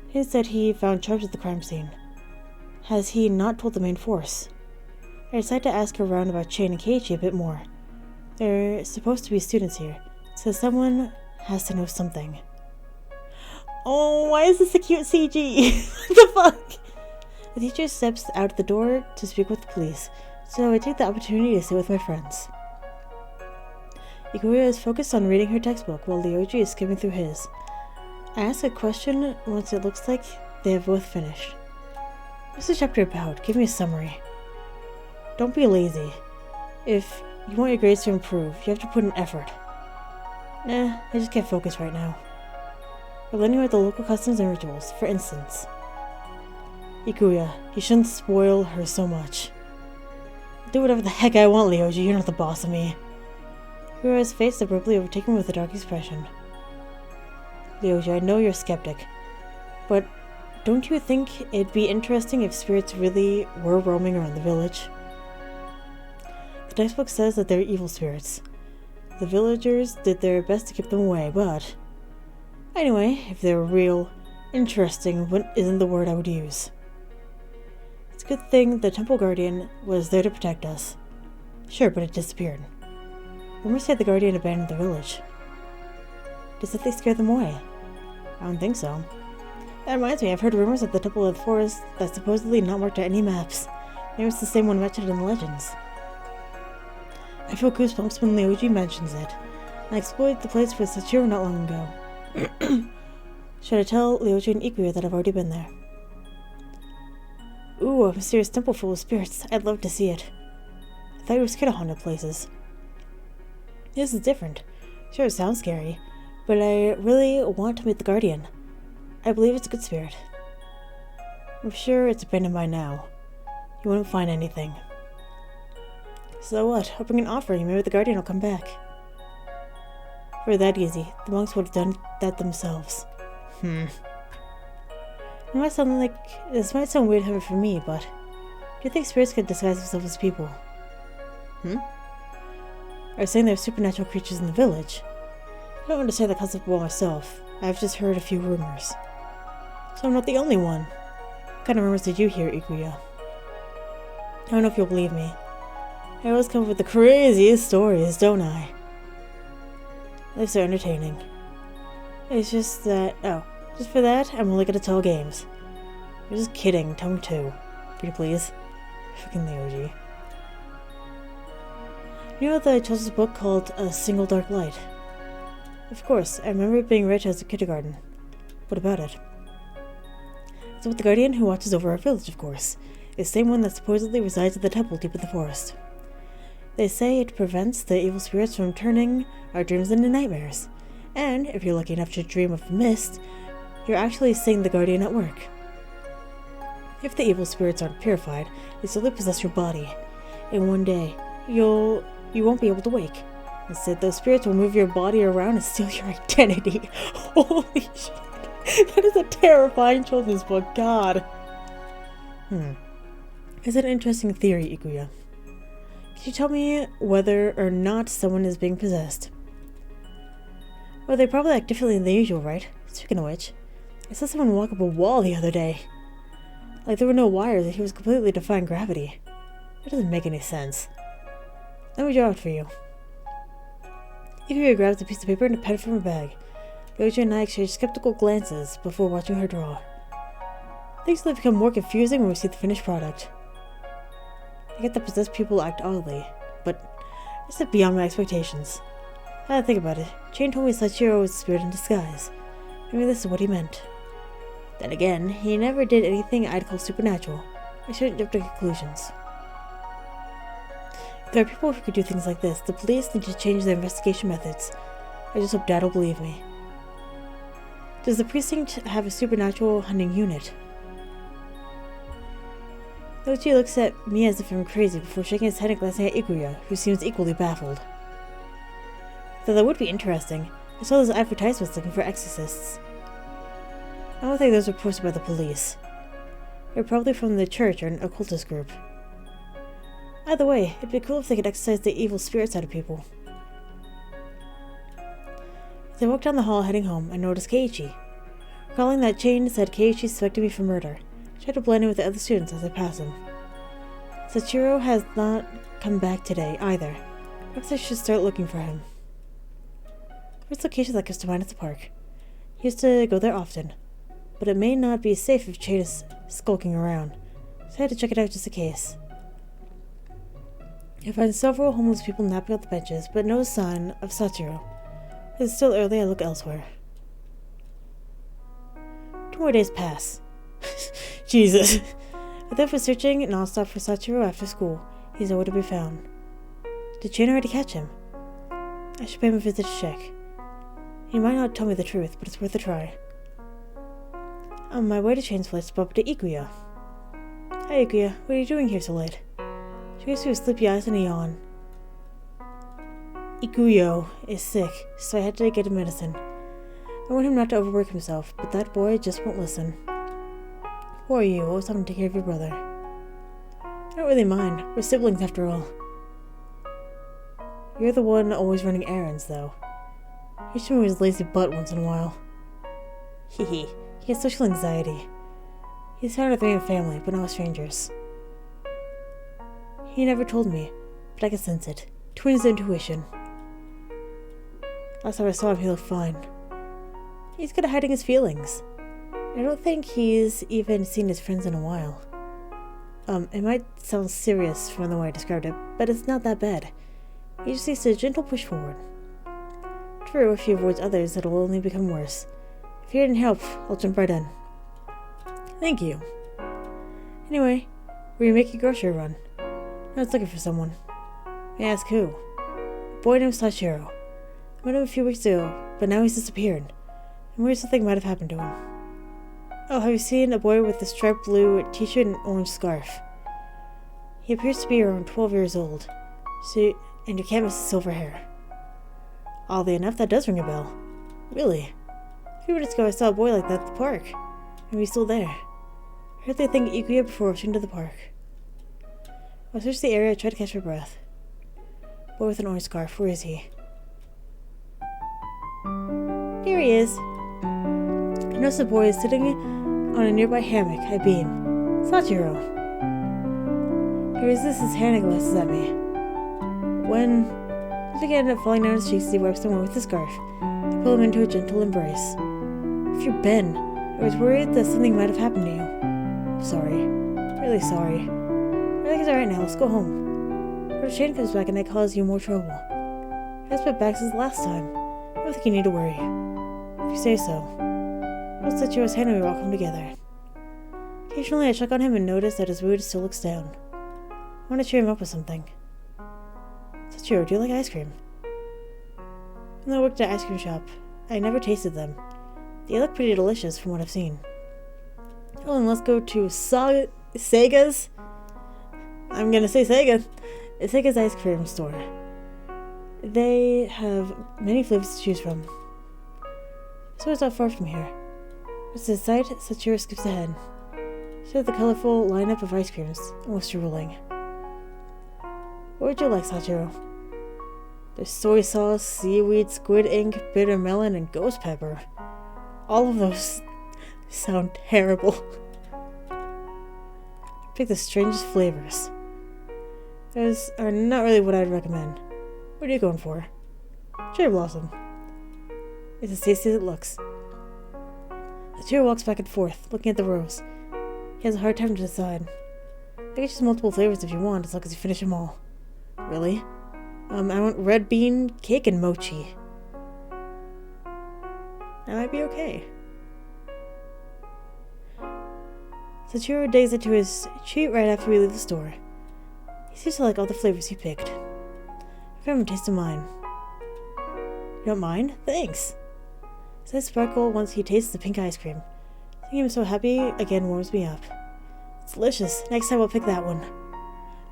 He said he found charges at the crime scene. Has he not told the main force? I decided to ask around about Chain and Keiichi a bit more. They're supposed to be students here, so someone has to know something. Oh, why is this a cute CG? What the fuck? The teacher steps out the door to speak with the police, so I take the opportunity to sit with my friends. Ikuya is focused on reading her textbook while Ryoji is skimming through his. I ask a question once it looks like they have both finished. What's the chapter about? Give me a summary. Don't be lazy. If you want your grades to improve, you have to put in effort. Nah, I just can't focus right now. We're learning about the local customs and rituals, for instance. Ikuya, you shouldn't spoil her so much. I'll do whatever the heck I want, Ryoji. You're not the boss of me. Ikuya's face abruptly overtaken with a dark expression. Ryoji, I know you're a skeptic, but don't you think it'd be interesting if spirits really were roaming around the village? The textbook says that they're evil spirits. The villagers did their best to keep them away, but... Anyway, if they were real, interesting isn't the word I would use. It's a good thing the Temple Guardian was there to protect us. Sure, but it disappeared. Rumors say the Guardian abandoned the village. Does that thing scare them away? I don't think so. That reminds me, I've heard rumors at the Temple of the Forest that's supposedly not marked on any maps. Maybe it's the same one mentioned in the legends. I feel goosebumps when Ryoji mentions it. I explored the place with Sachiro not long ago. Should I tell Ryoji and Ikuya that I've already been there? Ooh, a mysterious temple full of spirits. I'd love to see it. I thought you were scared of haunted places. This is different. Sure, it sounds scary, but I really want to meet the Guardian. I believe it's a good spirit. I'm sure it's abandoned by now. You wouldn't find anything. So what? I'll bring an offering. Maybe the Guardian will come back. If it were that easy, the monks would have done that themselves. This might sound weird coming from me, but do you think spirits could disguise themselves as people? Are you saying there are supernatural creatures in the village? I don't understand the concept well myself. I've just heard a few rumors. So I'm not the only one. What kind of rumors did you hear, Ikuya? I don't know if you'll believe me. I always come up with the craziest stories, don't I? At least they're entertaining. It's just that... Oh, just for that, I'm only gonna tell games. You're just kidding, tell me too. Pretty please. Freaking the OG. You know the children's book called A Single Dark Light? Of course, I remember it being read to us in kindergarten. What about it? It's about the guardian who watches over our village, of course. It's the same one that supposedly resides at the temple deep in the forest. They say it prevents the evil spirits from turning our dreams into nightmares. And if you're lucky enough to dream of mist, you're actually seeing the guardian at work. If the evil spirits aren't purified, they slowly possess your body. And one day, you won't be able to wake. Instead, those spirits will move your body around and steal your identity. Holy shit. That is a terrifying children's book, God. It's an interesting theory, Ikuya. Can you tell me whether or not someone is being possessed? Well, they probably act differently than usual, right? Speaking of which, I saw someone walk up a wall the other day. Like there were no wires and he was completely defying gravity. That doesn't make any sense. Let me draw it for you. Ikuya grabs a piece of paper and a pen from her bag. Yoji and I exchange skeptical glances before watching her draw. Things will become more confusing when we see the finished product. I get that possessed people act oddly, but this is beyond my expectations. I had to think about it. Jane told me Sachiro was a spirit in disguise. Maybe this is what he meant. Then again, he never did anything I'd call supernatural. I shouldn't jump to conclusions. If there are people who could do things like this, the police need to change their investigation methods. I just hope Dad will believe me. Does the precinct have a supernatural hunting unit? Yoichi looks at me as if I'm crazy before shaking his head and glancing at Ikuya, who seems equally baffled. Though that would be interesting. I saw those advertisements looking for exorcists. I don't think those were posted by the police. They're probably from the church or an occultist group. Either way, it'd be cool if they could exorcise the evil spirits out of people. As I walked down the hall heading home, I noticed Keiichi. Recalling that Jane said Keiichi suspected me for murder, I tried to blend in with the other students as I passed him. Sachiro has not come back today, either. Perhaps I should start looking for him. First location that comes to mind is the park. He used to go there often, but it may not be safe if Jane is skulking around, so I had to check it out just in case. I find several homeless people napping on the benches, but no sign of Sachiro. It's still early, I look elsewhere. 2 more days pass. Jesus. I left for searching non-stop for Sachiro after school. He's nowhere to be found. Did Jane already catch him? I should pay him a visit to check. He might not tell me the truth, but it's worth a try. On my way to Jane's place, I bumped into Ikuya. Hi Ikuya, what are you doing here so late? She gives me with sleepy eyes and a yawn. Ikuyo is sick, so I had to get him medicine. I want him not to overwork himself, but that boy just won't listen. Who are you? Always having to take care of your brother. I don't really mind. We're siblings after all. You're the one always running errands, though. You should move his lazy butt once in a while. He has social anxiety. He's tired of being family, but not with strangers. He never told me, but I can sense it. Twins' intuition. Last time I saw him, he looked fine. He's good at hiding his feelings. I don't think he's even seen his friends in a while. It might sound serious from the way I described it, but it's not that bad. He just needs a gentle push forward. True, if he avoids others, it'll only become worse. If you need help, I'll jump right in. Thank you. Anyway, were you making a grocery run? I was looking for someone. May I ask who? A boy named Sachiro. I met him a few weeks ago, but now he's disappeared. I'm worried something might have happened to him. Oh, have you seen a boy with a striped blue t-shirt and orange scarf? He appears to be around 12 years old, and you can't miss his silver hair. Oddly enough, that does ring a bell. Really? A few minutes ago I saw a boy like that at the park. Maybe he's still there. I heard they think Ikuya before rushing to the park. I searched the area, I tried to catch my breath. Boy with an orange scarf, where is he? Here he is. I noticed the boy is sitting on a nearby hammock. I beam. Sachiro. He resists his hand and glances at me. When his finger ended up falling down his cheeks, he wipes them away with the scarf. I pull him into a gentle embrace. If you're Ben, I was worried that something might have happened to you. I'm sorry. Really sorry. Everything's alright now, let's go home. What if Shane comes back and that causes you more trouble? I just went back since last time. I don't think you need to worry. If you say so. I'll set you his hand and we walk home together. Occasionally I check on him and notice that his mood still looks down. I want to cheer him up with something. Sachiro, do you like ice cream? When I worked at an ice cream shop, I never tasted them. They look pretty delicious from what I've seen. Well, then let's go to Sega's. I'm gonna say Sega. It's Sega's ice cream store. They have many flavors to choose from. So it's not far from here. It's the sight, Sachiro skips ahead. She has the colorful lineup of ice creams, almost drooling. What would you like, Sachiro? There's soy sauce, seaweed, squid ink, bitter melon, and ghost pepper. All of those sound terrible. Pick the strangest flavors. Those are not really what I'd recommend. What are you going for? Cherry blossom. It's as tasty as it looks. Sachiro walks back and forth, looking at the rows. He has a hard time to decide. I can choose multiple flavors if you want, as long as you finish them all. Really? I want red bean, cake, and mochi. That might be okay. Sachiro digs into his treat right after we leave the store. He seems to like all the flavors he picked. I give him a taste of mine. You don't mind? Thanks! His eyes sparkle once he tastes the pink ice cream. Seeing him so happy again warms me up. It's delicious. Next time we'll pick that one.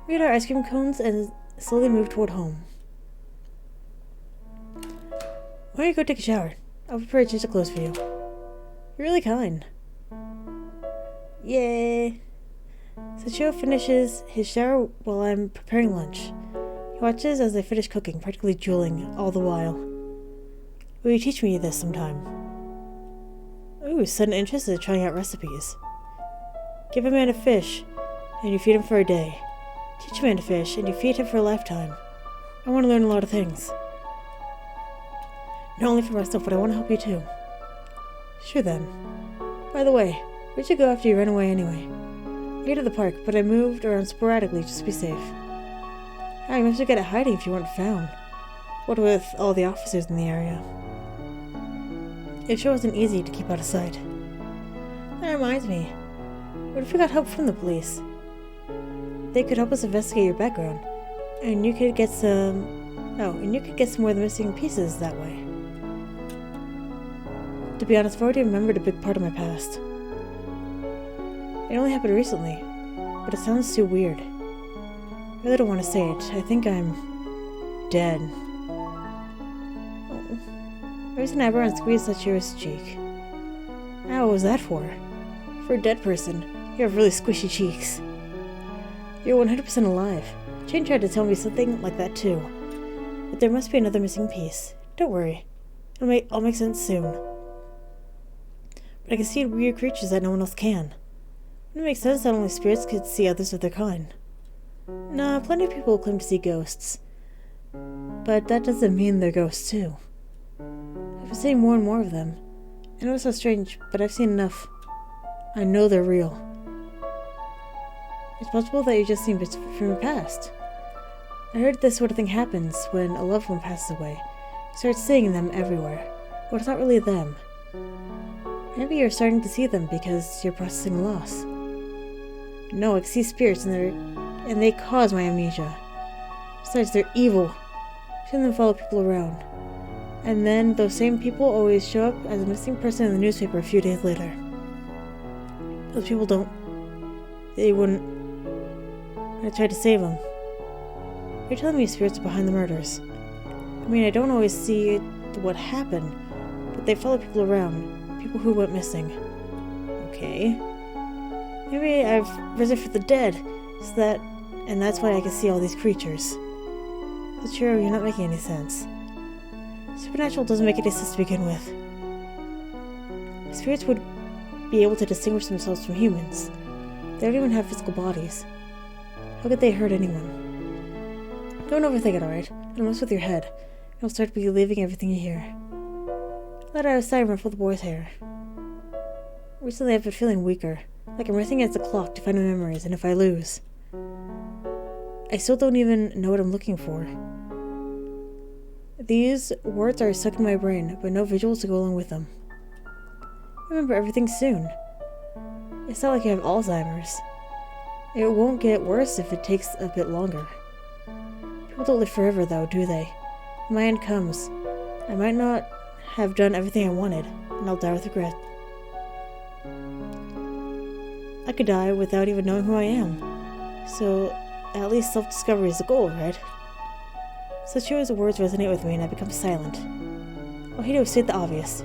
We get our ice cream cones and slowly move toward home. Why don't you go take a shower? I'll prepare a change of clothes for you. You're really kind. Yay! Sachiro finishes his shower while I'm preparing lunch. He watches as I finish cooking, practically drooling all the while. Will you teach me this sometime? Ooh, sudden interest in trying out recipes. Give a man a fish, and you feed him for a day. Teach a man to fish, and you feed him for a lifetime. I want to learn a lot of things. Not only for myself, but I want to help you too. Sure then. By the way, where'd you go after you ran away anyway? I got to the park, but I moved around sporadically just to be safe. You must have got at hiding if you weren't found. What with all the officers in the area? It sure wasn't easy to keep out of sight. That reminds me. What if we got help from the police? They could help us investigate your background, and you could get some... and you could get some more of the missing pieces that way. To be honest, I've already remembered a big part of my past. It only happened recently, but it sounds too weird. I really don't want to say it. I think I'm... dead. Oh. I was an eyebrow and squeezed Sachiro's cheek. Ow, what was that for? For a dead person, you have really squishy cheeks. You're 100% alive. Jane tried to tell me something like that too. But there must be another missing piece. Don't worry. It'll all make sense soon. But I can see weird creatures that no one else can. It makes sense that only spirits could see others of their kind. Nah, plenty of people claim to see ghosts. But that doesn't mean they're ghosts too. I've been seeing more and more of them. I know it sounds strange, but I've seen enough. I know they're real. It's possible that you've just seen bits from your past. I heard this sort of thing happens when a loved one passes away. You start seeing them everywhere. But it's not really them. Maybe you're starting to see them because you're processing loss. No, I can see spirits and they cause my amnesia. Besides, they're evil. I've seen them follow people around. And then those same people always show up as a missing person in the newspaper a few days later. Those people they wouldn't. I tried to save them. You're telling me spirits are behind the murders. I mean, I don't always see what happened, but they follow people around, people who went missing. Okay. Maybe I've risen from the dead, and that's why I can see all these creatures. But Shiro, you're not making any sense. Supernatural doesn't make any sense to begin with. Spirits would be able to distinguish themselves from humans. They don't even have physical bodies. How could they hurt anyone? Don't overthink it, alright? Don't mess with your head. You'll start believing everything you hear. Let out a sigh and ruffle the boy's hair. Recently I've been feeling weaker, like I'm racing against the clock to find my memories, and if I lose... I still don't even know what I'm looking for. These words are stuck in my brain, but no visuals to go along with them. Remember everything soon. It's not like you have Alzheimer's. It won't get worse if it takes a bit longer. People don't live forever though, do they? When my end comes, I might not have done everything I wanted, and I'll die with regret. I could die without even knowing who I am. So, at least self-discovery is the goal, right? Sachiro's words resonate with me and I become silent. Ohito stated the obvious.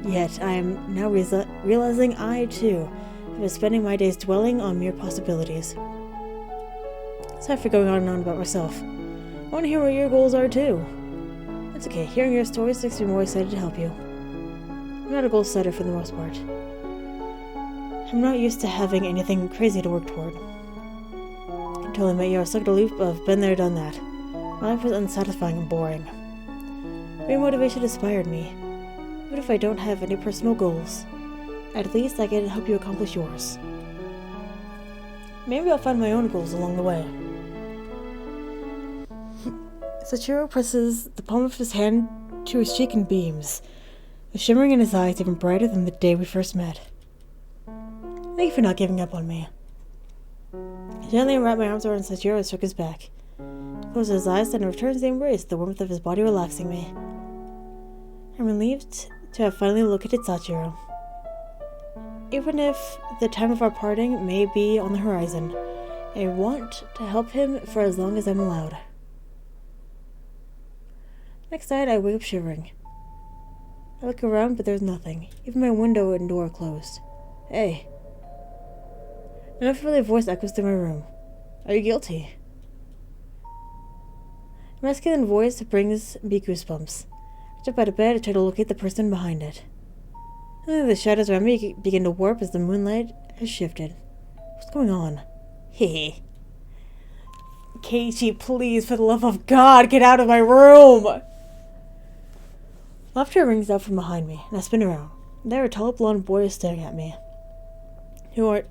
Yet, I am now realizing I, too, have been spending my days dwelling on mere possibilities. Sorry for going on and on about myself. I want to hear what your goals are, too. It's okay, hearing your stories makes me more excited to help you. I'm not a goal setter for the most part. I'm not used to having anything crazy to work toward. Until I met you, I was stuck in a loop of been there, done that. My life was unsatisfying and boring. But your motivation inspired me. Even if I don't have any personal goals, at least I can help you accomplish yours. Maybe I'll find my own goals along the way. Sachiro presses the palm of his hand to his cheek and beams, the shimmering in his eyes even brighter than the day we first met. Thank you for not giving up on me. I gently wrapped my arms around Sachiro and shook his back. He closed his eyes and returns the embrace, the warmth of his body relaxing me. I'm relieved to have finally located Sachiro. Even if the time of our parting may be on the horizon, I want to help him for as long as I'm allowed. Next night, I wake up shivering. I look around, but there's nothing. Even my window and door are closed. Hey. An unfamiliar voice echoes through my room. Are you guilty? A masculine voice brings me goosebumps. I jump out of bed and try to locate the person behind it. Suddenly the shadows around me begin to warp as the moonlight has shifted. What's going on? Hehe. Keiichi, please, for the love of God, get out of my room! Laughter rings out from behind me, and I spin around. There, a tall blonde boy is staring at me. Who are...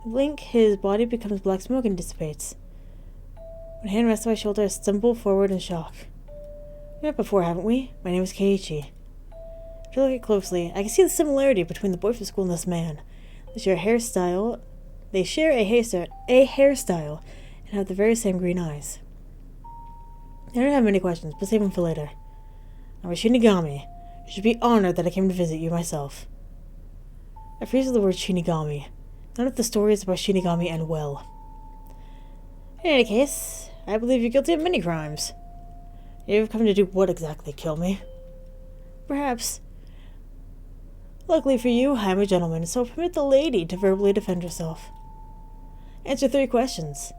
Blink, his body becomes black smoke and dissipates. When a hand rests on my shoulder, I stumble forward in shock. We met before, haven't we? My name is Keiichi. If you look at closely, I can see the similarity between the boy from school and this man. They share a hairstyle, and have the very same green eyes. I don't have many questions, but save them for later. I'm a Shinigami. You should be honored that I came to visit you myself. I freeze with the word Shinigami. None of the stories about Shinigami end well. In any case, I believe you're guilty of many crimes. You've come to do what exactly? Kill me? Perhaps. Luckily for you, I'm a gentleman, so permit the lady to verbally defend herself. Answer 3 questions.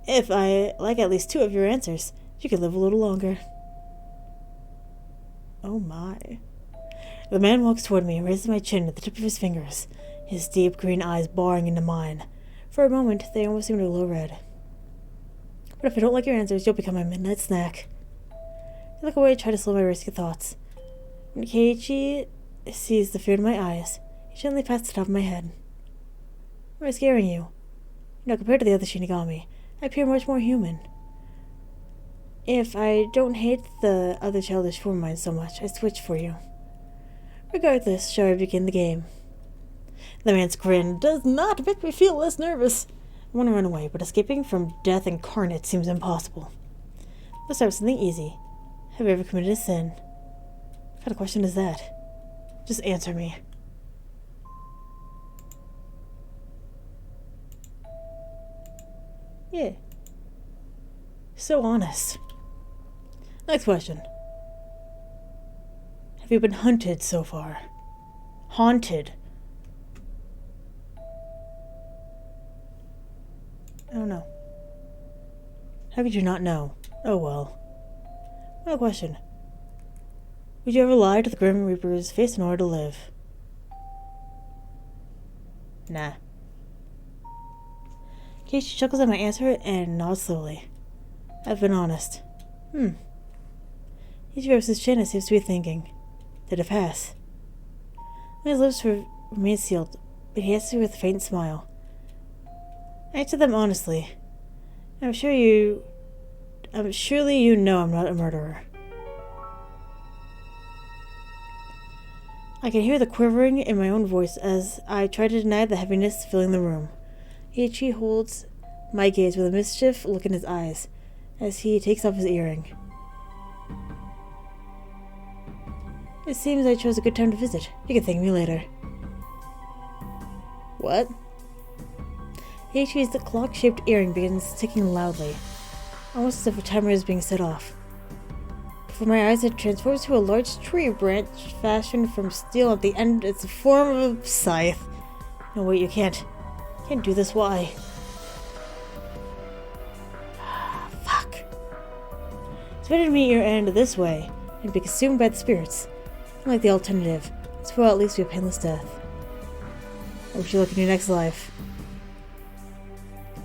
If I like at least 2 of your answers, you can live a little longer. Oh my. The man walks toward me, raising my chin at the tip of his fingers, his deep green eyes boring into mine. For a moment, they almost seem to glow red. But if I don't like your answers, you'll become my midnight snack. I look away and try to slow my racing thoughts. When Keiichi sees the fear in my eyes, he gently pats the top of my head. Am I scaring you? Compared to the other Shinigami, I appear much more human. If I don't hate the other childish form of mine so much, I switch for you. Regardless, shall I begin the game? The man's grin does not make me feel less nervous. I want to run away, but escaping from death incarnate seems impossible. Let's start with something easy. Have you ever committed a sin? What kind of question is that? Just answer me. Yeah. So honest. Next question. Have you been hunted so far? Haunted. I don't know. How could you not know? Oh well. No question. Would you ever lie to the Grim Reaper's face in order to live? Nah. Keiichi chuckles at my answer and nods slowly. I've been honest. He rubs his chin and seems to be thinking. Did it pass? His lips remain sealed, but he answers with a faint smile. I answered them honestly. Surely you know I'm not a murderer. I can hear the quivering in my own voice as I try to deny the heaviness filling the room. Keiichi holds my gaze with a mischief look in his eyes as he takes off his earring. It seems I chose a good time to visit. You can thank me later. What? Keiichi's clock-shaped earring begins ticking loudly, almost as if a timer is being set off. Before my eyes, it transforms to a large tree branch fashioned from steel at the end. It's the form of a scythe. No, wait, you can't. Can't do this. Why? Fuck. It's better to meet your end this way and be consumed by the spirits. Unlike the alternative, this will at least be a painless death. I wish you luck in your next life.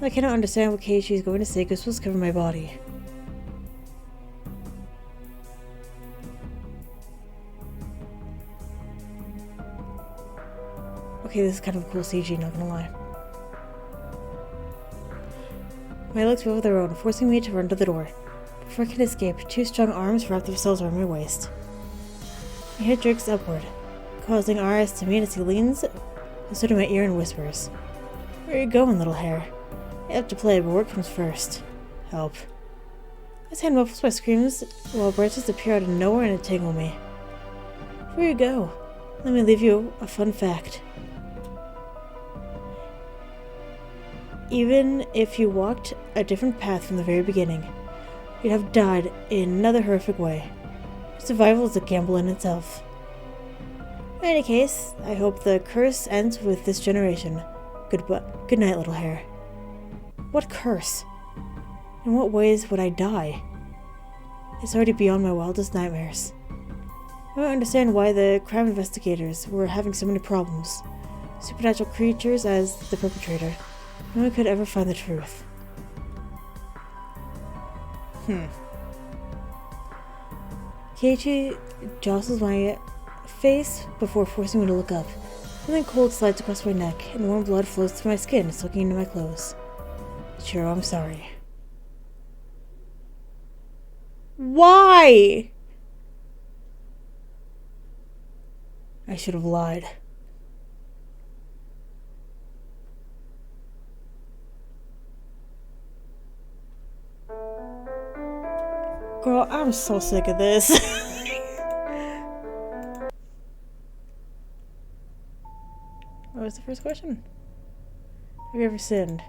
I cannot understand what Keiichi is going to say because it was cover my body. Okay, this is kind of a cool CG, not gonna lie. My legs move of their own, forcing me to run to the door. Before I can escape, two strong arms wrap themselves around my waist. My head jerks upward, causing our eyes to meet as he leans closer to my ear and whispers, "Where are you going, little hare? I have to play, but work comes first. Help." His hand muffles my screams while branches appear out of nowhere and entangle me. "Where you go? Let me leave you a fun fact. Even if you walked a different path from the very beginning, you'd have died in another horrific way. Survival is a gamble in itself. In any case, I hope the curse ends with this generation. Goodbye. Good night, little hare." What curse? In what ways would I die? It's already beyond my wildest nightmares. I don't understand why the crime investigators were having so many problems. Supernatural creatures as the perpetrator. No one could ever find the truth. Keiichi jostles my face before forcing me to look up. Something cold slides across my neck, and warm blood flows through my skin, soaking into my clothes. Chiro, I'm sorry. Why? I should have lied. Girl, I'm so sick of this. What was the first question? Have you ever sinned?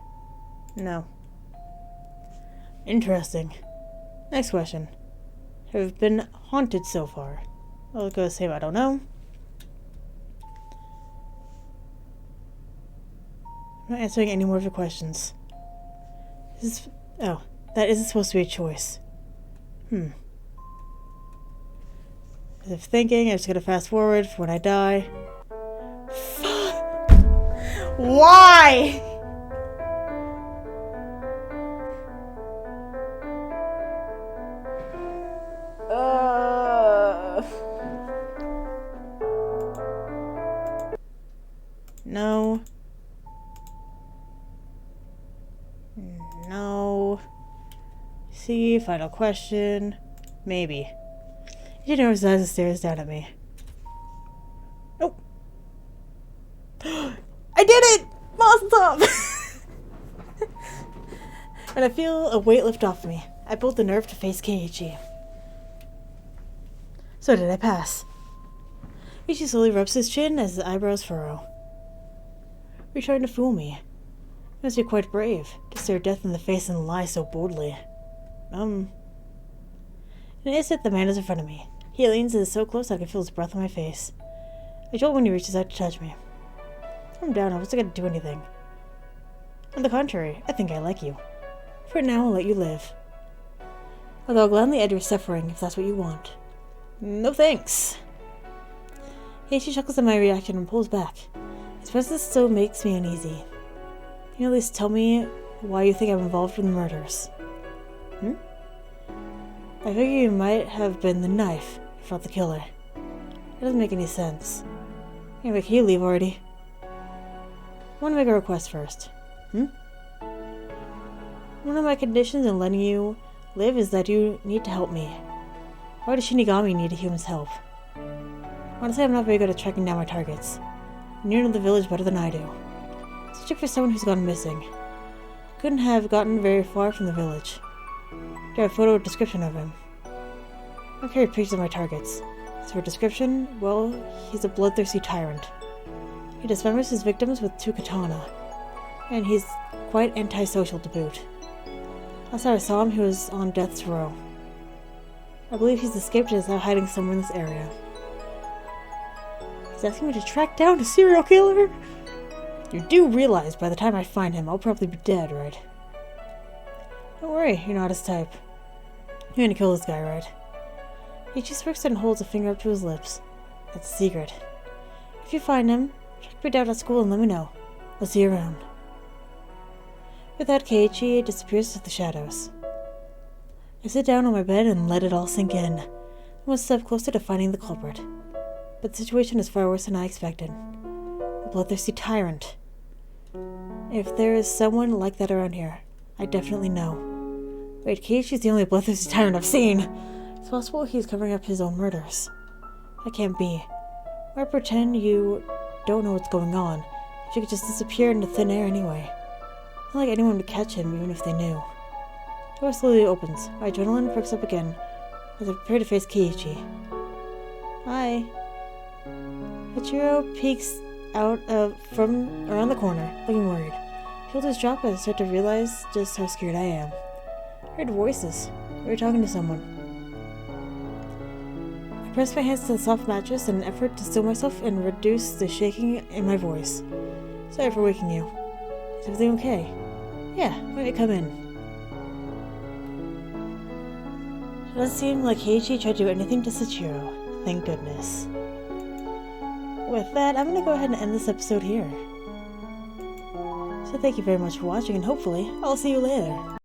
No. Interesting. Next question. Have you been haunted so far? I'll go say I don't know. I'm not answering any more of your questions. That isn't supposed to be a choice. As if thinking, I'm just gonna fast forward for when I die. Fuck! Why? No. No. See, final question. Maybe. He didn't his eyes and stares down at me. Nope. I did it! Mazel tov! And I feel a weight lift off me. I built the nerve to face Keiichi. So did I pass? Keiichi slowly rubs his chin as his eyebrows furrow. You're trying to fool me. You must be quite brave to stare death in the face and lie so boldly. In an instant, the man is in front of me. He leans in so close I can feel his breath on my face. I jolt when he reaches out to touch me. Calm down, I wasn't going to do anything. On the contrary, I think I like you. For now, I'll let you live. Although I'll gladly end your suffering if that's what you want. No thanks. Heiichi chuckles at my reaction and pulls back. His presence still makes me uneasy. Can you at least tell me why you think I'm involved in the murders? I figure you might have been the knife, if not the killer. It doesn't make any sense. Anyway, can you leave already? I want to make a request first. One of my conditions in letting you live is that you need to help me. Why does Shinigami need a human's help? Honestly, I'm not very good at tracking down my targets. And you know the village better than I do. Searching for someone who's gone missing. Couldn't have gotten very far from the village. Got a photo description of him. I carry pictures of my targets. As for description, well, he's a bloodthirsty tyrant. He dismembers his victims with 2 katana. And he's quite antisocial to boot. Last time I saw him, he was on death's row. I believe he's escaped and is now hiding somewhere in this area. He's asking me to track down a serial killer? You do realize by the time I find him, I'll probably be dead, right? Don't worry, you're not his type. You're gonna kill this guy, right? He just works and holds a finger up to his lips. That's a secret. If you find him, track me down at school and let me know. I'll see you around. With that, Keiichi disappears into the shadows. I sit down on my bed and let it all sink in. I'm one step closer to finding the culprit. But the situation is far worse than I expected. A bloodthirsty tyrant. If there is someone like that around here, I definitely know. Wait, Keiichi's the only bloodthirsty tyrant I've seen. It's possible he's covering up his own murders. That can't be. Why pretend you don't know what's going on if you could just disappear into thin air anyway? Not like anyone would catch him even if they knew. The door slowly opens. My adrenaline perks up again as I prepare to face Keiichi. Hi. Hachiro peeks out from around the corner, looking worried. Shoulders drop as I start to realize just how scared I am. I heard voices. We were talking to someone. I press my hands to the soft mattress in an effort to still myself and reduce the shaking in my voice. Sorry for waking you. Is everything okay? Yeah, why don't you come in? It doesn't seem like Heiichi tried to do anything to Sachiro. Thank goodness. With that, I'm going to go ahead and end this episode here. So thank you very much for watching, and hopefully, I'll see you later.